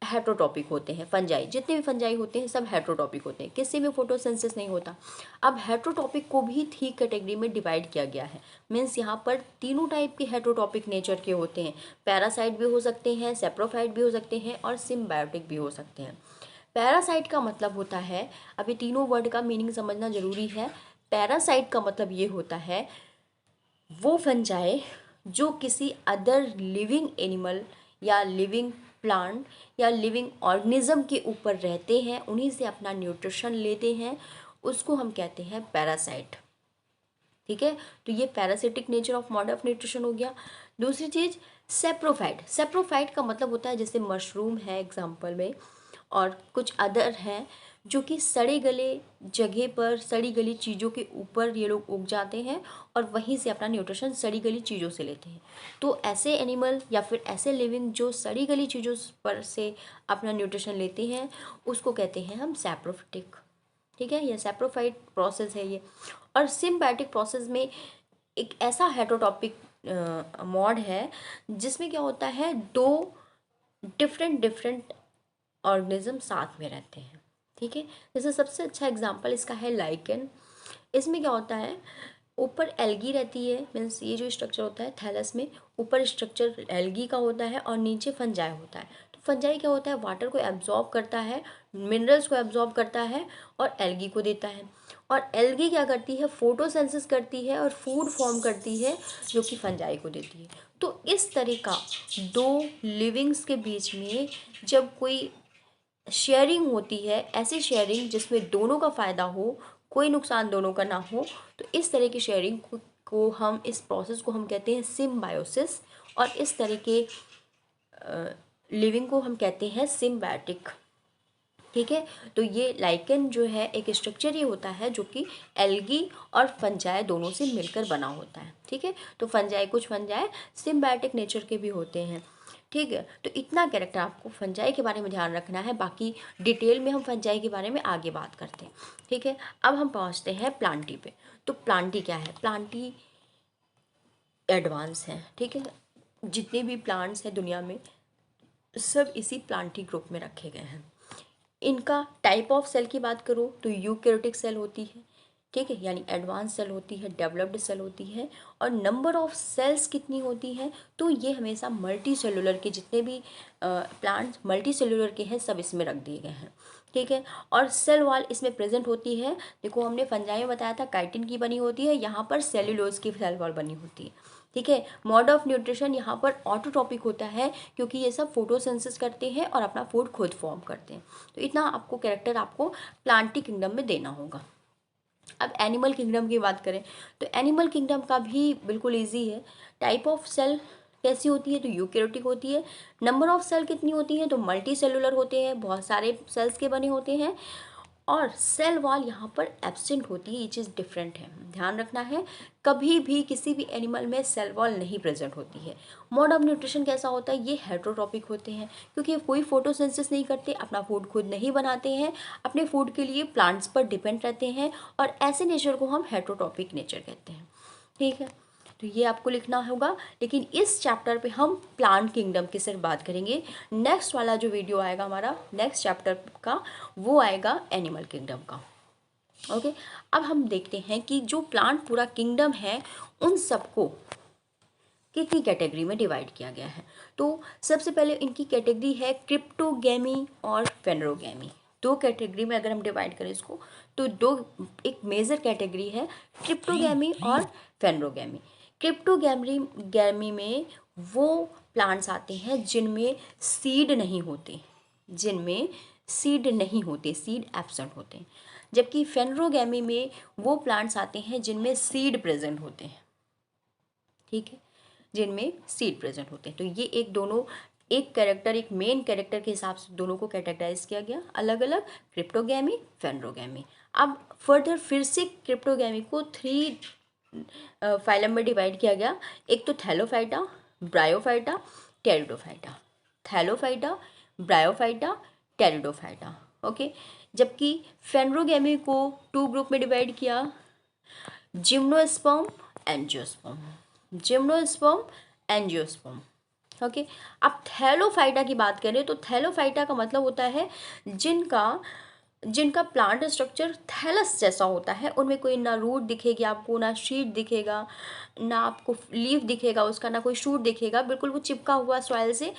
हेट्रोटॉपिक होते हैं। फंजाई, जितने भी फंजाई होते हैं सब हेट्रोटॉपिक होते हैं, किसी में फोटोसिंथेसिस नहीं होता। अब हेट्रोटॉपिक को भी 3 कैटेगरी में डिवाइड किया गया है। मीन्स यहाँ पर तीनों टाइप के हेट्रोटॉपिक नेचर के होते हैं। पैरासाइट भी हो सकते हैं, सेप्रोफाइट भी हो सकते हैं, और सिम्बायोटिक भी हो सकते हैं। पैरासाइट का मतलब होता है, अब ये तीनों वर्ड का मीनिंग समझना जरूरी है। पैरासाइट का मतलब ये होता है वो फंजाई जो किसी अदर लिविंग एनिमल या लिविंग प्लांट या लिविंग ऑर्गेनिज्म के ऊपर रहते हैं, उन्हीं से अपना न्यूट्रिशन लेते हैं, उसको हम कहते हैं पैरासाइट। ठीक है, तो ये parasitic nature of mode of nutrition हो गया। दूसरी चीज़ सेप्रोफाइट। सेप्रोफाइट का मतलब होता है जैसे मशरूम है एग्जाम्पल में, और कुछ अदर हैं जो कि सड़े गले जगह पर, सड़ी गली चीज़ों के ऊपर ये लोग उग जाते हैं और वहीं से अपना न्यूट्रिशन सड़ी गली चीज़ों से लेते हैं। तो ऐसे एनिमल या फिर ऐसे लिविंग जो सड़ी गली चीज़ों पर से अपना न्यूट्रिशन लेते हैं, उसको कहते हैं हम सैप्रोफिटिक। ठीक है, ये सैप्रोफाइट प्रोसेस है ये। और सिम्बायोटिक प्रोसेस में एक ऐसा हेटरोटॉपिक मॉड है जिसमें क्या होता है, दो डिफरेंट डिफरेंट ऑर्गेनिज्म साथ में रहते हैं। ठीक है, जैसे सबसे अच्छा एग्जांपल इसका है लाइकेन। इसमें क्या होता है, ऊपर एल्गी रहती है, मीन्स ये जो स्ट्रक्चर होता है थैलस में, ऊपर स्ट्रक्चर एल्गी का होता है और नीचे फंजाई होता है। तो फंजाई क्या होता है, वाटर को एब्जॉर्ब करता है, मिनरल्स को एब्जॉर्ब करता है और एल्गी को देता है। और एल्गी क्या करती है, फोटोसिंथेसिस करती है और फूड फॉर्म करती है जो कि फंजाई को देती है। तो इस तरह का दो लिविंग्स के बीच में जब कोई शेयरिंग होती है, ऐसी शेयरिंग जिसमें दोनों का फ़ायदा हो, कोई नुकसान दोनों का ना हो, तो इस तरह की शेयरिंग को हम, इस प्रोसेस को हम कहते हैं सिम्बायोसिस। और इस तरह के लिविंग को हम कहते हैं सिम्बायोटिक। ठीक है, तो ये लाइकेन जो है एक स्ट्रक्चर ही होता है जो कि एल्गी और फंजाई दोनों से मिलकर बना होता है। ठीक है, तो फंजाई, कुछ फंजाई सिम्बायोटिक नेचर के भी होते हैं। ठीक है, तो इतना कैरेक्टर आपको फंजाई के बारे में ध्यान रखना है, बाकी डिटेल में हम फंजाई के बारे में आगे बात करते हैं। ठीक है, अब हम पहुंचते हैं प्लांटी पे। तो प्लांटी क्या है, प्लांटी एडवांस हैं। ठीक है, जितने भी प्लांट्स हैं दुनिया में सब इसी प्लांटी ग्रुप में रखे गए हैं। इनका टाइप ऑफ सेल की बात करो तो यूकैरियोटिक सेल होती है। ठीक है, यानी एडवांस सेल होती है, डेवलप्ड सेल होती है। और नंबर ऑफ सेल्स कितनी होती हैं, तो ये हमेशा मल्टी सेलुलर के, जितने भी प्लांट्स मल्टी सेलुलर के हैं सब इसमें रख दिए गए हैं। ठीक है, और सेल वॉल इसमें प्रेजेंट होती है। देखो हमने फंजाई में बताया था काइटिन की बनी होती है, यहाँ पर सेल्यूलोज की सेल वॉल बनी होती है। ठीक है, मोड ऑफ न्यूट्रिशन यहाँ पर ऑटोट्रॉपिक होता है क्योंकि ये सब फोटोसिंथेसिस करते हैं और अपना फूड खुद फॉर्म करते हैं। तो इतना आपको कैरेक्टर आपको प्लांटी किंगडम में देना होगा। अब एनिमल किंगडम की बात करें तो एनिमल किंगडम का भी बिल्कुल इजी है। टाइप ऑफ सेल कैसी होती है, तो यूकैरियोटिक होती है। नंबर ऑफ सेल कितनी होती है, तो मल्टी सेलुलर होते हैं, बहुत सारे सेल्स के बने होते हैं। और सेल वॉल यहाँ पर एब्सेंट होती है, ये चीज़ डिफरेंट है, ध्यान रखना है। कभी भी किसी भी एनिमल में सेल वॉल नहीं प्रेजेंट होती है। मोड ऑफ न्यूट्रिशन कैसा होता है, ये हेट्रोट्रॉपिक होते हैं क्योंकि कोई फोटोसिंथेसिस नहीं करते, अपना फूड खुद नहीं बनाते हैं, अपने फूड के लिए प्लांट्स पर डिपेंड रहते हैं। और ऐसे नेचर को हम हेट्रोट्रॉपिक नेचर कहते हैं। ठीक है, तो ये आपको लिखना होगा। लेकिन इस चैप्टर पे हम प्लांट किंगडम की सिर्फ बात करेंगे। नेक्स्ट वाला जो वीडियो आएगा हमारा नेक्स्ट चैप्टर का, वो आएगा एनिमल किंगडम का। ओके, अब हम देखते हैं कि जो प्लांट पूरा किंगडम है उन सबको कितनी कैटेगरी में डिवाइड किया गया है। तो सबसे पहले इनकी कैटेगरी है क्रिप्टोगैमी और फेनरोगैमी। दो कैटेगरी में अगर हम डिवाइड करें इसको तो दो, एक मेजर कैटेगरी है क्रिप्टोगैमी और फेनरोगैमी। क्रिप्टोगैमी गैमी में वो प्लांट्स आते हैं जिनमें सीड नहीं होते, जिनमें सीड नहीं होते, सीड एब्सेंट होते हैं। जबकि फेनरोगैमी में वो प्लांट्स आते हैं जिनमें सीड प्रेजेंट होते हैं। ठीक है, जिनमें सीड प्रेजेंट होते हैं। तो ये एक दोनों, एक कैरेक्टर, एक मेन कैरेक्टर के हिसाब से दोनों को कैटेगराइज किया गया अलग अलग, क्रिप्टोगैमी, फेनरोगैमी। अब फर्दर फिर से क्रिप्टोगैमी को 3 फाइलम में डिवाइड किया गया। एक तो Thallophyta, bryophyta, pteridophyta. Thallophyta, bryophyta, pteridophyta. Okay, जबकि फेनरोगैमी को 2 ग्रुप में डिवाइड किया, gymnosperm, angiosperm, gymnosperm, angiosperm. Okay, अब थैलोफाइटा की बात करें तो थैलोफाइटा का मतलब होता है जिनका जिनका प्लांट स्ट्रक्चर थैलस जैसा होता है, उनमें कोई ना रूट दिखेगी आपको, ना शीट दिखेगा, ना आपको लीफ दिखेगा उसका, ना कोई शूट दिखेगा, बिल्कुल वो चिपका हुआ सॉइल से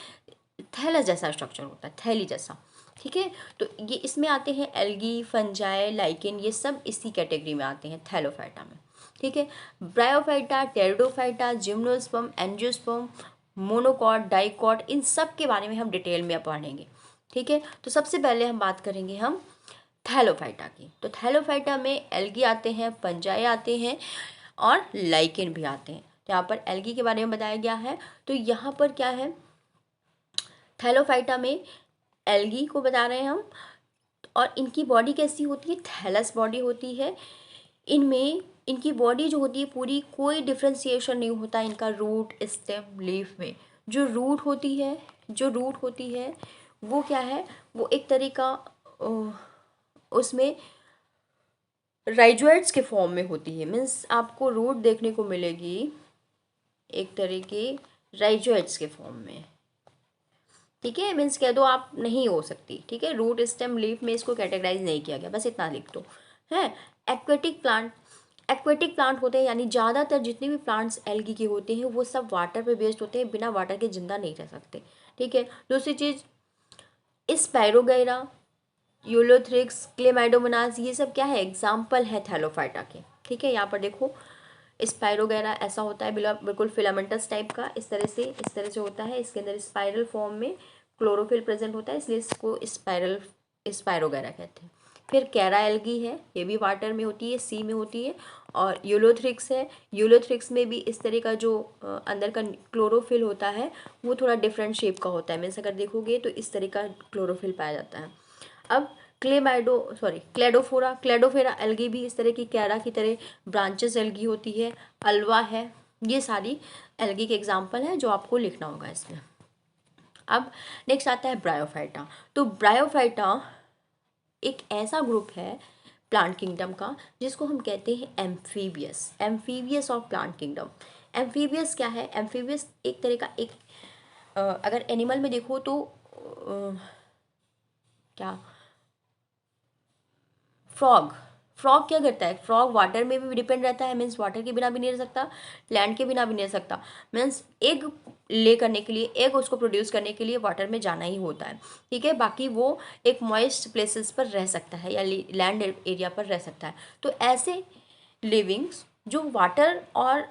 थैलस जैसा स्ट्रक्चर होता है, थैली जैसा। ठीक है, तो ये इसमें आते हैं एल्गी, फंजाई, लाइकेन, ये सब इसी कैटेगरी में आते हैं थैलोफाइटा में। ठीक है, bryophyta, pteridophyta, gymnosperm, angiosperm, monocot, dicot, इन सब के बारे में हम डिटेल में पढ़ेंगे। ठीक है, तो सबसे पहले हम बात करेंगे हम थैलोफाइटा की। तो थैलोफाइटा में एल्गी आते हैं, फंजाई आते हैं और लाइकेन भी आते हैं। तो यहाँ पर एल्गी के बारे में बताया गया है। तो यहाँ पर क्या है, थैलोफाइटा में एल्गी को बता रहे हैं हम। और इनकी बॉडी कैसी होती है, थैलस बॉडी होती है। इनमें इनकी बॉडी जो होती है पूरी, कोई डिफ्रेंसिएशन नहीं होता इनका रूट, स्टेम, लीफ में। जो रूट होती है, जो रूट होती है वो क्या है, वो एक तरीका उसमें राइजोइड्स के फॉर्म में होती है। मीन्स आपको रूट देखने को मिलेगी एक तरह के राइजोइड्स के फॉर्म में। ठीक है, मीन्स कह दो आप नहीं हो सकती। ठीक है, रूट, स्टेम, लीफ में इसको कैटेगराइज नहीं किया गया, बस इतना लिख दो है। एक्वेटिक प्लांट, एक्वेटिक प्लांट होते हैं, यानी ज़्यादातर जितने भी प्लांट्स एल्गी के होते हैं वो सब वाटर पे बेस्ड होते हैं, बिना वाटर के जिंदा नहीं रह सकते। ठीक है। दूसरी चीज़ स्पायरोगैरा, यूलोथ्रिक्स, क्लेमाइडोमोनास, ये सब क्या है, एग्जाम्पल है थैलोफाइटा के। ठीक है। यहाँ पर देखो स्पायरोगैरा ऐसा होता है बिल्कुल फिलामेंटस टाइप का, इस तरह से होता है, इसके अंदर स्पाइरल फॉर्म में क्लोरोफिल प्रेजेंट होता है, इसलिए इसको स्पायरोगैरा कहते हैं। फिर कैरा एल्गी है, ये भी वाटर में होती है, सी में होती है। और यूलोथ्रिक्स है, यूलोथ्रिक्स में भी इस तरह का जो अंदर का क्लोरोफिल होता है वो थोड़ा डिफरेंट शेप का होता है, मीन्स अगर देखोगे तो इस तरह का क्लोरोफिल पाया जाता है। अब क्लेडोफोरा एल्गी भी इस तरह की कैरा की तरह ब्रांचेस एल्गी होती है। अल्वा है, ये सारी एल्गी के एग्जाम्पल हैं जो आपको लिखना होगा इसमें। अब नेक्स्ट आता है ब्रायोफाइटा। तो ब्रायोफाइटा एक ऐसा ग्रुप है प्लांट किंगडम का जिसको हम कहते हैं amphibious of plant kingdom. Amphibious क्या है, एम्फीबियस एक तरह का अगर एनिमल में देखो तो क्या फ्रॉग क्या करता है, फ्रॉग वाटर में भी डिपेंड रहता है, मीन्स वाटर के बिना भी नहीं रह सकता, लैंड के बिना भी नहीं रह सकता, मीन्स एग ले करने के लिए, एग उसको प्रोड्यूस करने के लिए वाटर में जाना ही होता है। ठीक है। बाकी वो एक मॉइस्ट प्लेसेस पर रह सकता है या लैंड एरिया पर रह सकता है। तो ऐसे लिविंग्स जो वाटर और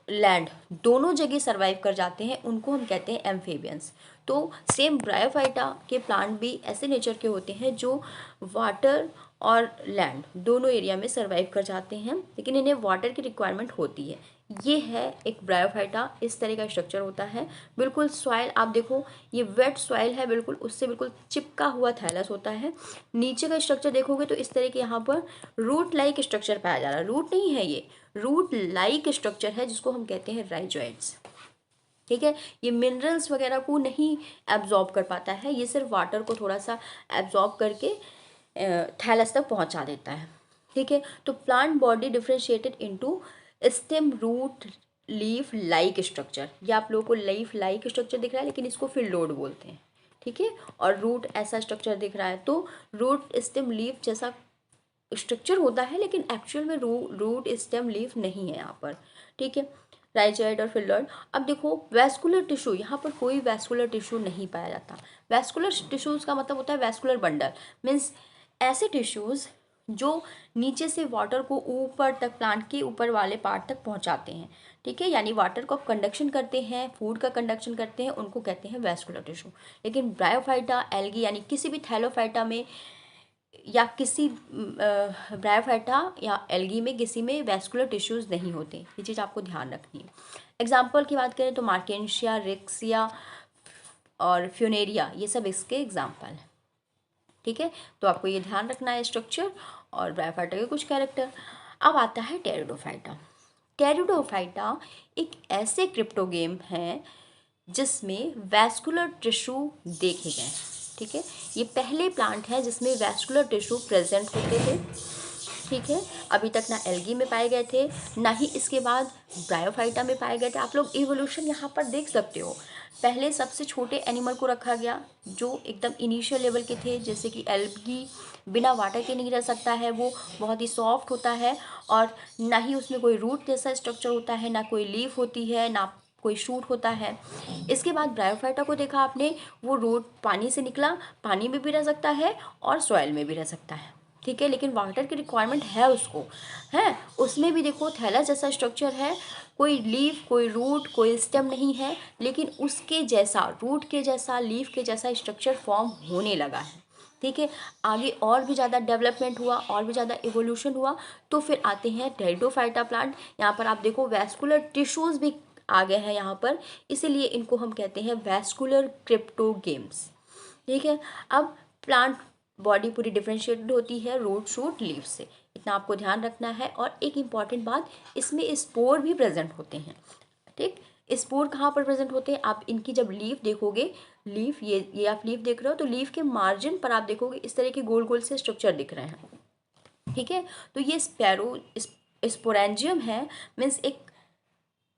लैंड दोनों जगह सर्वाइव कर जाते हैं उनको हम कहते हैं एम्फीबियंस। तो सेम ब्रायोफाइटा के प्लांट भी ऐसे नेचर के होते हैं जो वाटर और लैंड दोनों एरिया में सर्वाइव कर जाते हैं, लेकिन इन्हें वाटर की रिक्वायरमेंट होती है। ये है एक ब्रायोफाइटा, इस तरह का स्ट्रक्चर होता है। बिल्कुल सॉइल आप देखो, ये वेट सॉइल है, बिल्कुल उससे बिल्कुल चिपका हुआ थैलस होता है। नीचे का स्ट्रक्चर देखोगे तो इस तरह के यहाँ पर रूट लाइक स्ट्रक्चर पाया जा रहा है, रूट नहीं है ये, रूट लाइक स्ट्रक्चर है जिसको हम कहते हैं राइजोइड्स। ठीक है। ये मिनरल्स वगैरह को नहीं एब्जॉर्ब कर पाता है, ये सिर्फ वाटर को थोड़ा सा एब्जॉर्ब करके थैलस तक पहुंचा देता है। ठीक है। तो plant body differentiated into stem, root, leaf like structure. ये आप लोगों को लीफ लाइक स्ट्रक्चर दिख रहा है, लेकिन इसको फिर लोड बोलते हैं। ठीक है। और रूट ऐसा स्ट्रक्चर दिख रहा है, तो रूट स्टेम लीफ जैसा स्ट्रक्चर होता है, लेकिन एक्चुअल में रूट स्टेम लीफ नहीं है यहाँ पर। ठीक है। राइजोइड और फिल्लॉइड। अब देखो वैस्कुलर टिश्यू, यहाँ पर कोई वैस्कुलर टिश्यू नहीं पाया जाता। वैस्कुलर टिश्यूज़ का मतलब होता है वैस्कुलर बंडल, मीन्स ऐसे टिश्यूज़ जो नीचे से वाटर को ऊपर तक, प्लांट के ऊपर वाले पार्ट तक पहुँचाते हैं। ठीक है। यानी वाटर को कंडक्शन करते हैं, फूड का कंडक्शन करते हैं, उनको कहते हैं वैस्कुलर टिश्यू। लेकिन ब्रायोफाइटा एल्गी यानी किसी भी थैलोफाइटा में या किसी ब्रायोफाइटा या एल्गी में किसी में वैस्कुलर टिश्यूज़ नहीं होते, ये चीज़ आपको ध्यान रखनी है। एग्जाम्पल की बात करें तो मार्केंशिया, रिक्सिया और फ्यूनेरिया, ये सब इसके एग्जाम्पल हैं। ठीक है। तो आपको ये ध्यान रखना है स्ट्रक्चर और ब्रायोफाइटा के कुछ कैरेक्टर। अब आता है टेरिडोफाइटा। टेरिडोफाइटा एक ऐसे क्रिप्टोगेम है जिसमें वैस्कुलर टिश्यू देखे गए। ठीक है। ये पहले प्लांट है जिसमें वैस्कुलर टिश्यू प्रेजेंट होते थे। ठीक है। अभी तक ना एल्गी में पाए गए थे, ना ही इसके बाद ब्रायोफाइटा में पाए गए थे। आप लोग इवोल्यूशन यहाँ पर देख सकते हो। पहले सबसे छोटे एनिमल को रखा गया जो एकदम इनिशियल लेवल के थे, जैसे कि एल्गी बिना वाटर के नहीं रह सकता है, वो बहुत ही सॉफ्ट होता है और ना ही उसमें कोई रूट जैसा स्ट्रक्चर होता है, ना कोई लीफ होती है, ना कोई शूट होता है। इसके बाद ब्रायोफाइटा को देखा आपने, वो रूट पानी से निकला, पानी में भी रह सकता है और सॉइल में भी रह सकता है। ठीक है। लेकिन वाटर की रिक्वायरमेंट है उसको, है उसमें भी देखो थैलस जैसा स्ट्रक्चर है, कोई लीफ, कोई रूट, कोई स्टेम नहीं है, लेकिन उसके जैसा, रूट के जैसा, लीफ के जैसा स्ट्रक्चर फॉर्म होने लगा है। ठीक है। आगे और भी ज़्यादा डेवलपमेंट हुआ, और भी ज़्यादा इवोल्यूशन हुआ, तो फिर आते हैं टेरिडोफाइटा प्लांट। यहाँ पर आप देखो वैस्कुलर टिश्यूज़ भी आ गए हैं यहाँ पर, इसीलिए इनको हम कहते हैं वैस्कुलर क्रिप्टोगेम्स। ठीक है। अब प्लांट बॉडी पूरी डिफ्रेंशिएटेड होती है रूट, शूट, लीफ से, इतना आपको ध्यान रखना है। और एक इम्पॉर्टेंट बात, इसमें स्पोर भी प्रेजेंट होते हैं। ठीक। स्पोर कहाँ पर प्रेजेंट होते हैं, आप इनकी जब लीफ देखोगे, लीफ ये आप लीफ देख रहे हो, तो लीफ के मार्जिन पर आप देखोगे इस तरह के गोल गोल से स्ट्रक्चर दिख रहे हैं। ठीक है। तो ये स्पोरेंजियम है, मीन्स एक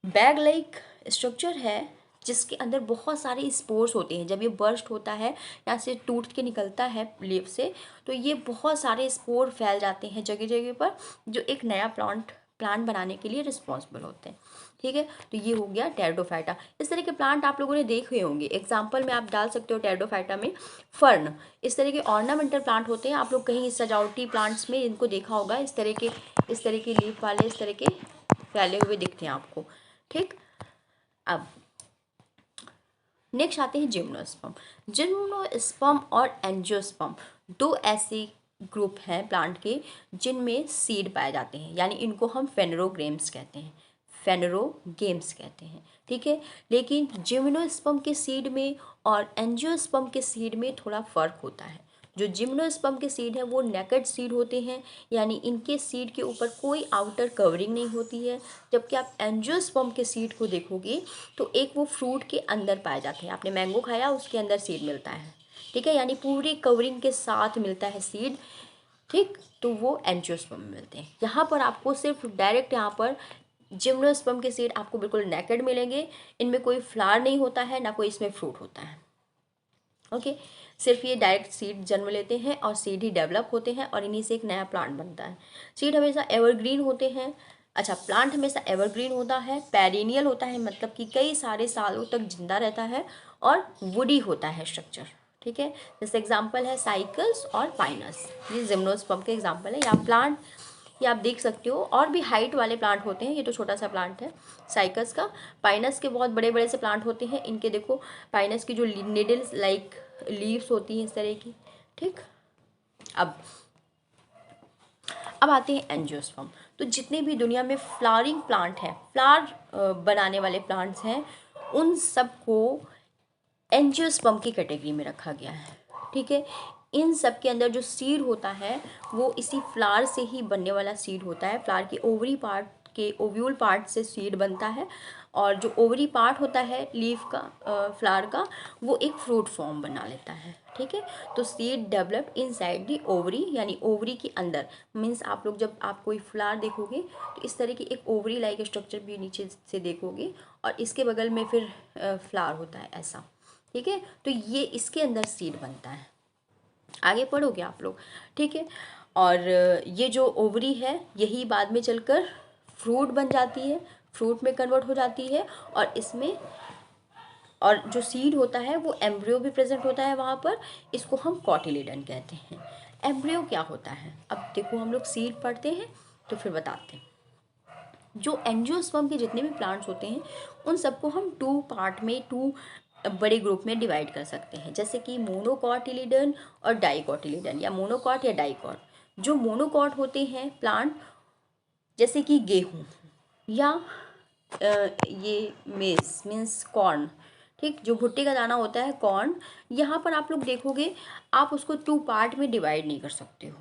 बैग लाइक स्ट्रक्चर है जिसके अंदर बहुत सारे स्पोर्स होते हैं। जब ये बर्स्ट होता है, यहाँ से टूट के निकलता है लीफ से, तो ये बहुत सारे स्पोर फैल जाते हैं जगह जगह पर, जो एक नया प्लांट प्लांट बनाने के लिए रिस्पॉन्सिबल होते हैं। ठीक है, तो ये हो गया टेरिडोफाइटा। इस तरह के प्लांट आप लोगों ने देखे होंगे, एग्जाम्पल में आप डाल सकते हो टेरिडोफाइटा में फर्न। इस तरह के ऑर्नामेंटल प्लांट होते हैं, आप लोग कहीं सजावटी प्लांट्स में इनको देखा होगा, इस तरह के लीफ वाले इस तरह के फैले हुए दिखते हैं आपको। ठीक, अब नेक्स्ट आते हैं जिम्नोस्पर्म। जिम्नोस्पर्म और एंजियोस्पर्म दो ऐसे ग्रुप हैं प्लांट के जिनमें सीड पाए जाते हैं, यानी इनको हम फेनरोगेम्स कहते हैं, फेनरोगेम्स कहते हैं। ठीक है, लेकिन जिम्नोस्पर्म के सीड में और एंजियोस्पर्म के सीड में थोड़ा फर्क होता है। जो जिम्नोस्पर्म के सीड है वो नेकेड सीड होते हैं, यानी इनके सीड के ऊपर कोई आउटर कवरिंग नहीं होती है। जबकि आप एंजियोस्पर्म के सीड को देखोगे तो एक वो फ्रूट के अंदर पाए जाते हैं। आपने मैंगो खाया, उसके अंदर सीड मिलता है। ठीक है, यानी पूरी कवरिंग के साथ मिलता है सीड। ठीक, तो वो एंजियोस्पर्म में मिलते हैं। यहाँ पर आपको सिर्फ डायरेक्ट यहाँ पर जिम्नोस्पर्म के सीड आपको बिल्कुल नेकेड मिलेंगे, इनमें कोई फ्लावर नहीं होता है, ना कोई इसमें फ्रूट होता है। ओके, सिर्फ ये डायरेक्ट सीड जन्म लेते हैं और सीड ही डेवलप होते हैं और इन्हीं से एक नया प्लांट बनता है। सीड हमेशा एवरग्रीन होते हैं। अच्छा, प्लांट हमेशा एवरग्रीन होता है, पेरिनियल होता है, मतलब कि कई सारे सालों तक जिंदा रहता है, और वुडी होता है स्ट्रक्चर। ठीक है, जैसे एग्जांपल है साइकल्स और पाइनस, ये जिम्नोस्पर्म के एग्जांपल है। या प्लांट ये आप देख सकते हो, और भी हाइट वाले प्लांट होते हैं, ये तो छोटा सा प्लांट है साइकस का। पाइनस के बहुत बड़े बड़े से प्लांट होते हैं, इनके देखो पाइनस की जो निडल्स लाइक लीव्स होती हैं इस तरह की। ठीक, अब आते हैं एंजियोस्पर्म। तो जितने भी दुनिया में फ्लावरिंग प्लांट हैं, फ्लावर बनाने वाले प्लांट्स हैं, उन सबको एंजियोस्पर्म की कैटेगरी में रखा गया है। ठीक है, इन सब के अंदर जो सीड होता है वो इसी फ्लावर से ही बनने वाला सीड होता है। फ्लावर के ओवरी पार्ट के ओव्यूल पार्ट से सीड बनता है, और जो ओवरी पार्ट होता है लीफ का, फ्लावर का, वो एक फ्रूट फॉर्म बना लेता है। ठीक है, तो seed develop inside the ovary, यानी ओवरी के अंदर। मीन्स आप लोग जब आप कोई फ्लावर देखोगे तो इस तरह की एक ओवरी लाइक स्ट्रक्चर भी नीचे से देखोगे, और इसके बगल में फिर फ्लावर होता है ऐसा। ठीक है, तो ये इसके अंदर सीड बनता है। आगे पढ़ोगे आप लोग। ठीक है, और ये जो ओवरी है यही बाद में चलकर फ्रूट बन जाती है, फ्रूट में कन्वर्ट हो जाती है, और इसमें और जो सीड होता है वो एम्ब्रियो भी प्रेजेंट होता है वहाँ पर। इसको हम कॉटिलिडन कहते हैं। एम्ब्रियो क्या होता है, अब देखो हम लोग सीड पढ़ते हैं तो फिर बताते हैं। जो एंजियोस्पर्म के जितने भी प्लांट्स होते हैं उन सबको हम टू पार्ट में, टू बड़े ग्रुप में डिवाइड कर सकते हैं, जैसे कि मोनोकॉटिलिडन और डाइकॉटिलिडन, या मोनोकॉट या डाइकॉट। जो मोनोकॉट होते हैं प्लांट, जैसे कि गेहूँ, या ये मेज मीन्स कॉर्न। ठीक, जो भुट्टे का दाना होता है कॉर्न, यहाँ पर आप लोग देखोगे आप उसको टू पार्ट में डिवाइड नहीं कर सकते हो।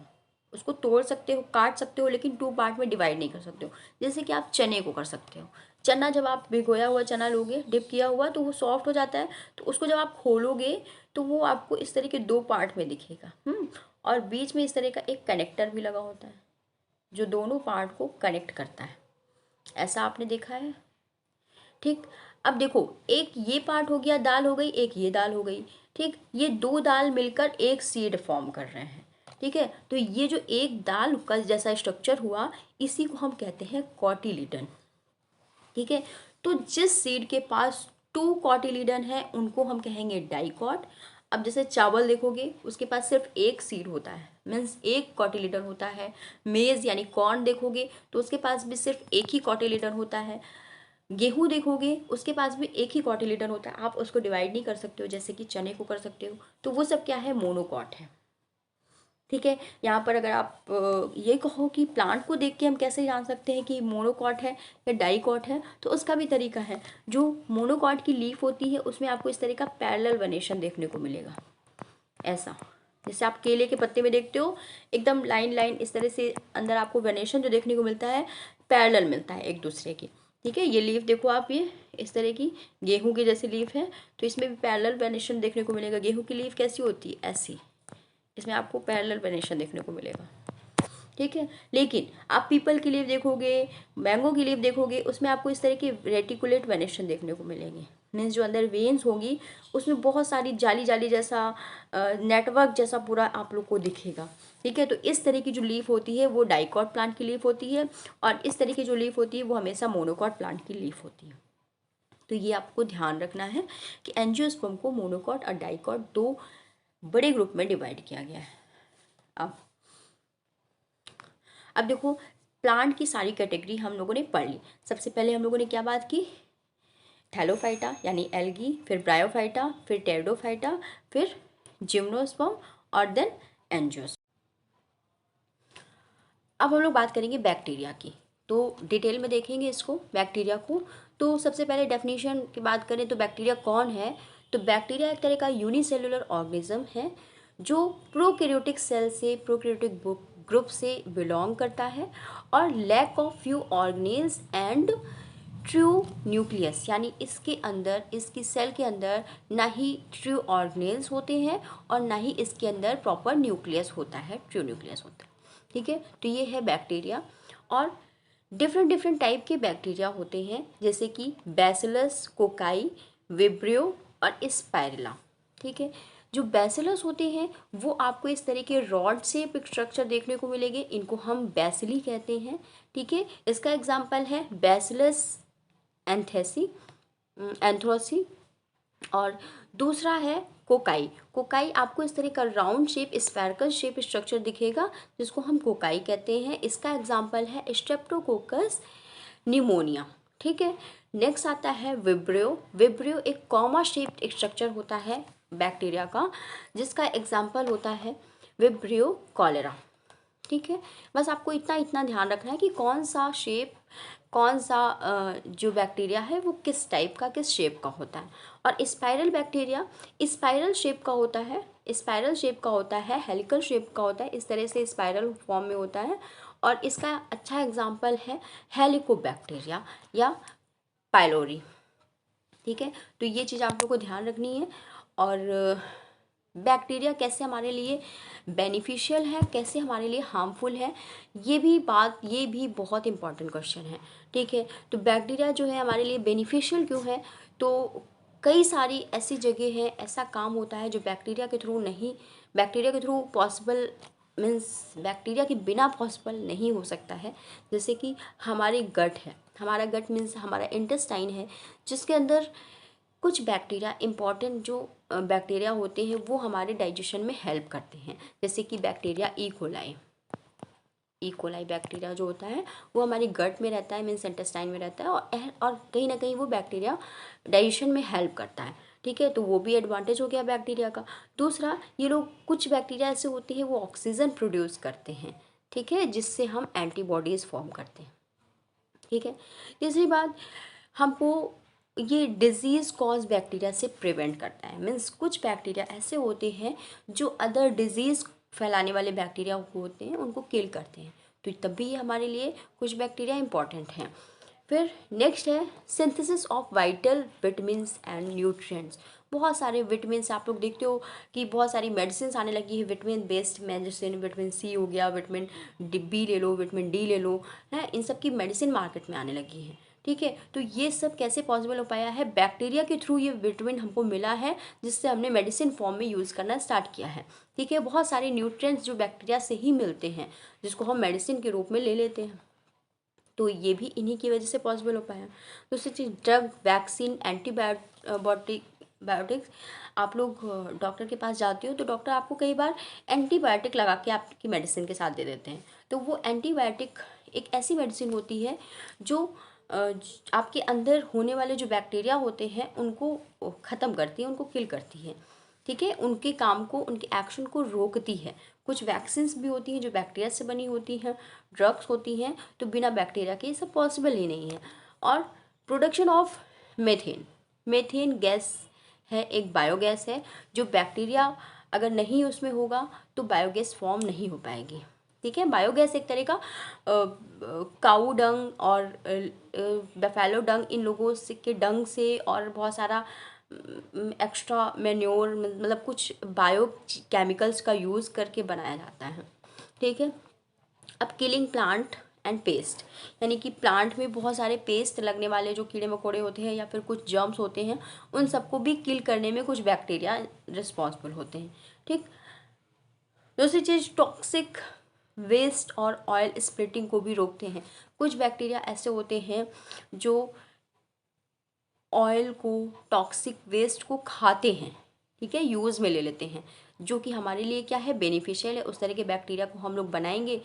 उसको तोड़ सकते हो, काट सकते हो, लेकिन टू पार्ट में डिवाइड नहीं कर सकते हो। जैसे कि आप चने को कर सकते हो। चना जब आप भिगोया हुआ चना लोगे, डिप किया हुआ, तो वो सॉफ्ट हो जाता है, तो उसको जब आप खोलोगे तो वो आपको इस तरह के दो पार्ट में दिखेगा। और बीच में इस तरह का एक कनेक्टर भी लगा होता है जो दोनों पार्ट को कनेक्ट करता है। ऐसा आपने देखा है। ठीक, अब देखो एक ये पार्ट हो गया, दाल हो गई, एक ये दाल हो गई। ठीक, ये दो दाल मिलकर एक सीड फॉर्म कर रहे हैं। ठीक है, तो ये जो एक दाल का जैसा स्ट्रक्चर हुआ, इसी को हम कहते हैं कॉटिलिडन। ठीक है, तो जिस सीड के पास टू कॉटिलिडन है उनको हम कहेंगे डाइकॉट। अब जैसे चावल देखोगे उसके पास सिर्फ एक सीड होता है, मीन्स एक कॉटिलिडन होता है। मेज यानी कॉर्न देखोगे तो उसके पास भी सिर्फ एक ही कॉटिलिडन होता है। गेहूँ देखोगे उसके पास भी एक ही कॉटिलिडन होता है, आप उसको डिवाइड नहीं कर सकते हो जैसे कि चने को कर सकते हो। तो वो सब क्या है, मोनोकॉट है। ठीक है, यहाँ पर अगर आप ये कहो कि प्लांट को देख के हम कैसे जान सकते हैं कि मोनोकॉट है या डाइकॉट है, तो उसका भी तरीका है। जो मोनोकॉट की लीफ होती है उसमें आपको इस तरह का पैरेलल वेनेशन देखने को मिलेगा, ऐसा जैसे आप केले के पत्ते में देखते हो, एकदम लाइन लाइन इस तरह से अंदर आपको वेनेशन जो देखने को मिलता है पैरेलल मिलता है एक दूसरे की। ठीक है, ये लीफ देखो आप, ये इस तरह की गेहूं की जैसी लीफ है, तो इसमें भी पैरेलल वेनेशन देखने को मिलेगा। गेहूं की लीफ कैसी होती है, ऐसी, इसमें आपको पैरेलल वेनेशन देखने को मिलेगा। ठीक है, लेकिन आप पीपल की लीफ देखोगे, मैंगो की लीफ देखोगे, उसमें आपको इस तरह की रेटिकुलेट वेनेशन देखने को मिलेंगे। मीन्स जो अंदर वेन्स होगी उसमें बहुत सारी जाली जाली जैसा नेटवर्क जैसा पूरा आप लोग को दिखेगा। ठीक है, तो इस तरह की जो लीफ होती है वो डाइकॉट प्लांट की लीफ होती है, और इस तरह की जो लीफ होती है वो हमेशा मोनोकॉट प्लांट की लीफ होती है। तो ये आपको ध्यान रखना है कि एंजियोस्पर्म को मोनोकॉट और डाइकॉट दो बड़े ग्रुप में डिवाइड किया गया है। अब देखो, प्लांट की सारी कैटेगरी हम लोगों ने पढ़ ली। सबसे पहले हम लोगों ने क्या बात की, थैलोफाइटा यानी एल्गी, फिर ब्रायोफाइटा, फिर टेरिडोफाइटा, फिर जिम्नोस्पर्म और देन एंजियोस्पर्म। अब हम लोग बात करेंगे बैक्टीरिया की, तो डिटेल में देखेंगे इसको बैक्टीरिया को। तो सबसे पहले डेफिनेशन की बात करें तो बैक्टीरिया कौन है, तो बैक्टीरिया एक तरह का यूनिसेलुलर ऑर्गेनिज्म है जो प्रोकैरियोटिक सेल से प्रोकैरियोटिक ग्रुप से बिलोंग करता है, और lack of few organelles and true nucleus, यानी इसके अंदर, इसकी सेल के अंदर ना ही ट्रू ऑर्गेनेल्स होते हैं और ना ही इसके अंदर प्रॉपर न्यूक्लियस होता है, ट्रू न्यूक्लियस होता है। ठीक है, तो ये है बैक्टीरिया। और डिफरेंट डिफरेंट टाइप के बैक्टीरिया होते हैं, जैसे कि बैसिलस, कोकाई, विब्रियो और स्पाइरुला। ठीक है, जो बैसिलस होते हैं वो आपको इस तरह के रॉड शेप स्ट्रक्चर देखने को मिलेंगे, इनको हम बैसिली कहते हैं। ठीक है, इसका एग्जाम्पल है बैसिलस एंथ्रोसी। और दूसरा है कोकाई। कोकाई आपको इस तरह का round shape spherical shape structure दिखेगा, जिसको हम कोकाई कहते हैं। इसका एग्जाम्पल है स्ट्रेप्टोकोकस निमोनिया। ठीक है, नेक्स्ट आता है विब्रियो। विब्रियो एक कॉमा शेप स्ट्रक्चर होता है बैक्टीरिया का, जिसका एग्जाम्पल होता है विब्रियो कॉलेरा। ठीक है, बस आपको इतना इतना ध्यान रखना है कि कौन सा शेप, कौन सा जो बैक्टीरिया है वो किस टाइप का, किस शेप का होता है। और स्पाइरल बैक्टीरिया स्पाइरल शेप का होता है, स्पाइरल शेप का होता है, हेलिकल शेप का होता है, इस तरह से स्पाइरल फॉर्म में होता है। और इसका अच्छा एग्जाम्पल है हेलिकोबैक्टीरिया या पाइलोरी। ठीक है, तो ये चीज़ आप लोग को ध्यान रखनी है। और बैक्टीरिया कैसे हमारे लिए बेनिफिशियल है, कैसे हमारे लिए हार्मफुल है, ये भी बहुत इंपॉर्टेंट क्वेश्चन है। ठीक है, तो बैक्टीरिया जो है हमारे लिए बेनिफिशियल क्यों है, तो कई सारी ऐसी जगह है, ऐसा काम होता है जो बैक्टीरिया के थ्रू नहीं, बैक्टीरिया के थ्रू पॉसिबल, मीन्स बैक्टीरिया के बिना पॉसिबल नहीं हो सकता है। जैसे कि हमारी गट है, हमारा गट मीन्स हमारा इंटेस्टाइन है, जिसके अंदर कुछ बैक्टीरिया, इंपॉर्टेंट जो बैक्टीरिया होते हैं वो हमारे डाइजेशन में हेल्प करते हैं। जैसे कि बैक्टीरिया ई कोलाई बैक्टीरिया जो होता है वो हमारे गट में रहता है, मीन्स इंटेस्टाइन में रहता है, और कहीं ना कहीं वो बैक्टीरिया डाइजेशन में हेल्प करता है। ठीक है, तो वो भी एडवांटेज हो गया बैक्टीरिया का। दूसरा, ये लोग, कुछ बैक्टीरिया ऐसे होते हैं वो ऑक्सीजन प्रोड्यूस करते हैं। ठीक है, जिससे हम एंटीबॉडीज़ फॉर्म करते हैं। ठीक है, तीसरी बात, हमको ये डिजीज़ कॉज बैक्टीरिया से प्रिवेंट करता है। मीन्स कुछ बैक्टीरिया ऐसे होते हैं जो अदर डिजीज़ फैलाने वाले बैक्टीरिया होते हैं उनको किल करते हैं, तो तब भी ये हमारे लिए कुछ बैक्टीरिया इंपॉर्टेंट हैं। फिर नेक्स्ट है synthesis of vital vitamins and nutrients. बहुत सारे विटामिन्स आप लोग देखते हो कि बहुत सारी मेडिसिन आने लगी है, vitamin based medicine, vitamin C हो गया, विटामिन बी ले लो, विटामिन डी ले लो, है, इन सब की मेडिसिन मार्केट में आने लगी है। ठीक है, तो ये सब कैसे पॉसिबल हो पाया है, बैक्टीरिया के थ्रू ये विटामिन हमको मिला है, जिससे हमने मेडिसिन फॉर्म में यूज़ करना स्टार्ट किया है। ठीक है, बहुत सारे न्यूट्रिएंट्स जो बैक्टीरिया से ही मिलते हैं, जिसको हम मेडिसिन के रूप में ले लेते हैं, तो ये भी इन्हीं की वजह से पॉसिबल हो पाया। दूसरी चीज़, ड्रग, वैक्सीन, बायोटिक्स। आप लोग डॉक्टर के पास जाते हो तो डॉक्टर आपको कई बार एंटीबायोटिक लगा के आपकी मेडिसिन के साथ दे देते हैं। तो वो एंटीबायोटिक एक ऐसी मेडिसिन होती है जो आपके अंदर होने वाले जो बैक्टीरिया होते हैं उनको ख़त्म करती है, उनको किल करती है। ठीक है, उनके काम को, उनके एक्शन को रोकती है। कुछ वैक्सीन्स भी होती हैं जो बैक्टीरिया से बनी होती हैं, ड्रग्स होती हैं, तो बिना बैक्टीरिया के ये सब पॉसिबल ही नहीं है। और production of methane, methane gas है, एक बायोगैस है, जो बैक्टीरिया अगर नहीं उसमें होगा तो बायोगैस फॉर्म नहीं हो पाएगी। ठीक है, बायोगैस एक तरह का काऊ डंग और बफेलो डंग, इन लोगों से के डंग से और बहुत सारा एक्स्ट्रा मैन्योर, मतलब कुछ बायो केमिकल्स का यूज़ करके बनाया जाता है। ठीक है, अब किलिंग प्लांट एंड पेस्ट, यानी कि प्लांट में बहुत सारे पेस्ट लगने वाले जो कीड़े मकोड़े होते हैं या फिर कुछ जर्म्स होते हैं, उन सबको भी किल करने में कुछ बैक्टीरिया रिस्पॉन्सिबल होते हैं। ठीक, दूसरी चीज़, टॉक्सिक वेस्ट और ऑयल स्प्लिटिंग को भी रोकते हैं। कुछ बैक्टीरिया ऐसे होते हैं जो ऑयल को, टॉक्सिक वेस्ट को खाते हैं, ठीक है, यूज़ में ले लेते हैं, जो कि हमारे लिए क्या है, बेनिफिशियल है। उस तरह के बैक्टीरिया को हम लोग बनाएंगे,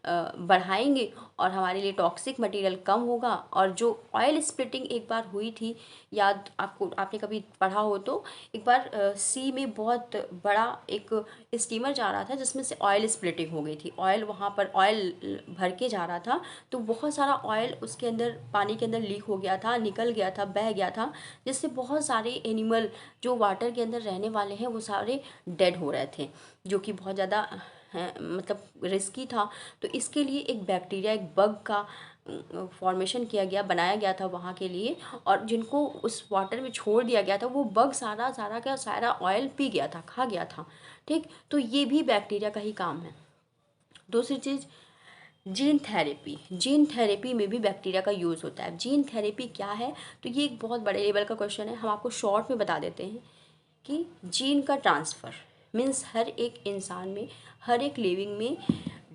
बढ़ाएंगे, और हमारे लिए टॉक्सिक मटेरियल कम होगा। और जो ऑयल स्प्लिटिंग एक बार हुई थी, याद आपको, आपने कभी पढ़ा हो तो, एक बार सी में बहुत बड़ा एक स्टीमर जा रहा था जिसमें से ऑयल स्प्लिटिंग हो गई थी। ऑयल, वहाँ पर ऑयल भर के जा रहा था, तो बहुत सारा ऑयल उसके अंदर, पानी के अंदर लीक हो गया था, निकल गया था, बह गया था, जिससे बहुत सारे एनिमल जो वाटर के अंदर रहने वाले हैं वो सारे डेड हो रहे थे, जो कि बहुत ज़्यादा मतलब रिस्की था। तो इसके लिए एक बैक्टीरिया, एक बग का फॉर्मेशन किया गया, बनाया गया था वहाँ के लिए, और जिनको उस वाटर में छोड़ दिया गया था, वो बग सारा सारा का सारा ऑयल पी गया था, खा गया था। ठीक, तो ये भी बैक्टीरिया का ही काम है। दूसरी चीज़, जीन थेरेपी। जीन थेरेपी में भी बैक्टीरिया का यूज़ होता है। जीन थेरेपी क्या है, तो ये एक बहुत बड़े लेवल का क्वेश्चन है, हम आपको शॉर्ट में बता देते हैं कि जीन का ट्रांसफ़र मीन्स हर एक इंसान में, हर एक लिविंग में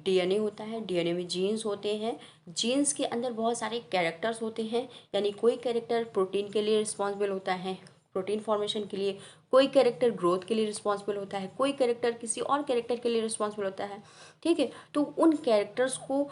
डीएनए होता है, डीएनए में जीन्स होते हैं, जीन्स के अंदर बहुत सारे कैरेक्टर्स होते हैं, यानी कोई कैरेक्टर प्रोटीन के लिए रिस्पॉन्सिबल होता है, प्रोटीन फॉर्मेशन के लिए, कोई कैरेक्टर ग्रोथ के लिए रिस्पॉन्सिबल होता है, कोई कैरेक्टर किसी और कैरेक्टर के लिए रिस्पॉन्सिबल होता है। ठीक है, तो उन कैरेक्टर्स को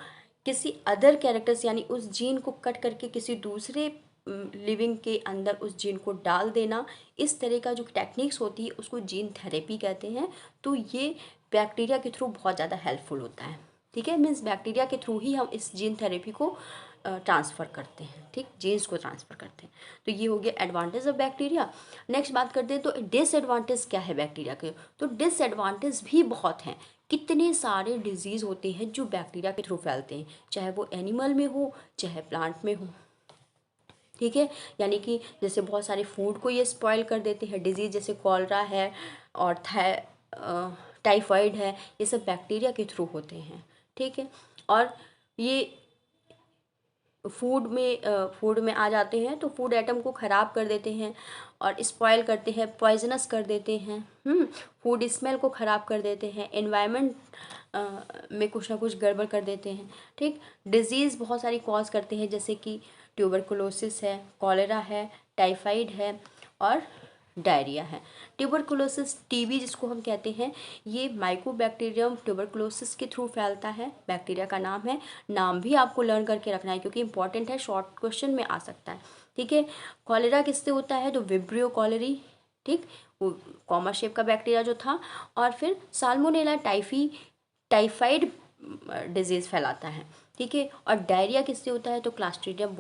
किसी अदर कैरेक्टर्स, यानी उस जीन को कट करके किसी दूसरे लिविंग के अंदर उस जीन को डाल देना, इस तरह का जो टेक्निक्स होती है उसको जीन थेरेपी कहते हैं। तो ये बैक्टीरिया के थ्रू बहुत ज़्यादा हेल्पफुल होता है। ठीक है, मीन्स बैक्टीरिया के थ्रू ही हम इस जीन थेरेपी को ट्रांसफ़र करते हैं। ठीक, जीन्स को ट्रांसफ़र करते हैं। तो ये हो गया एडवांटेज ऑफ बैक्टीरिया। नेक्स्ट बात करते हैं, तो डिसएडवांटेज क्या है बैक्टीरिया के। तो डिसएडवांटेज भी बहुत हैं। कितने सारे डिजीज़ होते हैं जो बैक्टीरिया के थ्रू फैलते हैं, चाहे वो एनिमल में हो चाहे प्लांट में हो। ठीक है, यानी कि जैसे बहुत सारे फूड को ये स्पॉइल कर देते हैं, डिजीज़ जैसे कॉलरा है और टाइफाइड है, ये सब बैक्टीरिया के थ्रू होते हैं। ठीक है, और ये फूड में आ जाते हैं, तो फूड आइटम को ख़राब कर देते हैं और स्पॉइल करते हैं, पॉइजनस कर देते हैं। फूड स्मेल को ख़राब कर देते हैं, एनवायरनमेंट में कुछ ना कुछ गड़बड़ कर देते हैं। ठीक, डिजीज़ बहुत सारी कॉज करते हैं, जैसे कि ट्यूबरकुलोसिस है, कॉलेरा है, टाइफाइड है और डायरिया है। ट्यूबरकुलोसिस, टीबी जिसको हम कहते हैं, ये माइकोबैक्टीरियम ट्यूबरकुलोसिस के थ्रू फैलता है। बैक्टीरिया का नाम है, नाम भी आपको लर्न करके रखना है क्योंकि इंपॉर्टेंट है, शॉर्ट क्वेश्चन में आ सकता है। ठीक है, कॉलेरा किससे होता है, तो विब्रियो कॉलेरी, ठीक, वो कॉमा शेप का बैक्टीरिया जो था। और फिर साल्मोनेला टाइफाइड डिजीज़ फैलाता है। ठीक है, और डायरिया किससे होता है, तो क्लास्ट्रीडियम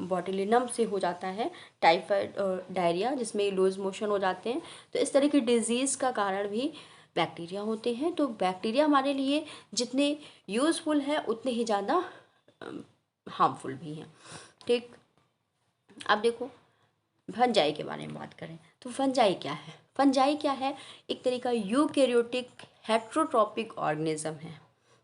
बोटुलिनम से हो जाता है टाइफाइड डायरिया, जिसमें लूज मोशन हो जाते हैं। तो इस तरह की डिजीज़ का कारण भी बैक्टीरिया होते हैं। तो बैक्टीरिया हमारे लिए जितने यूज़फुल है उतने ही ज़्यादा हार्मफुल भी हैं। ठीक, अब देखो फंजाई के बारे में बात करें, तो फंजाई क्या है। फंजाई क्या है, एक तरह का यूकैरियोटिक हेट्रोट्रॉपिक ऑर्गेनिज्म है।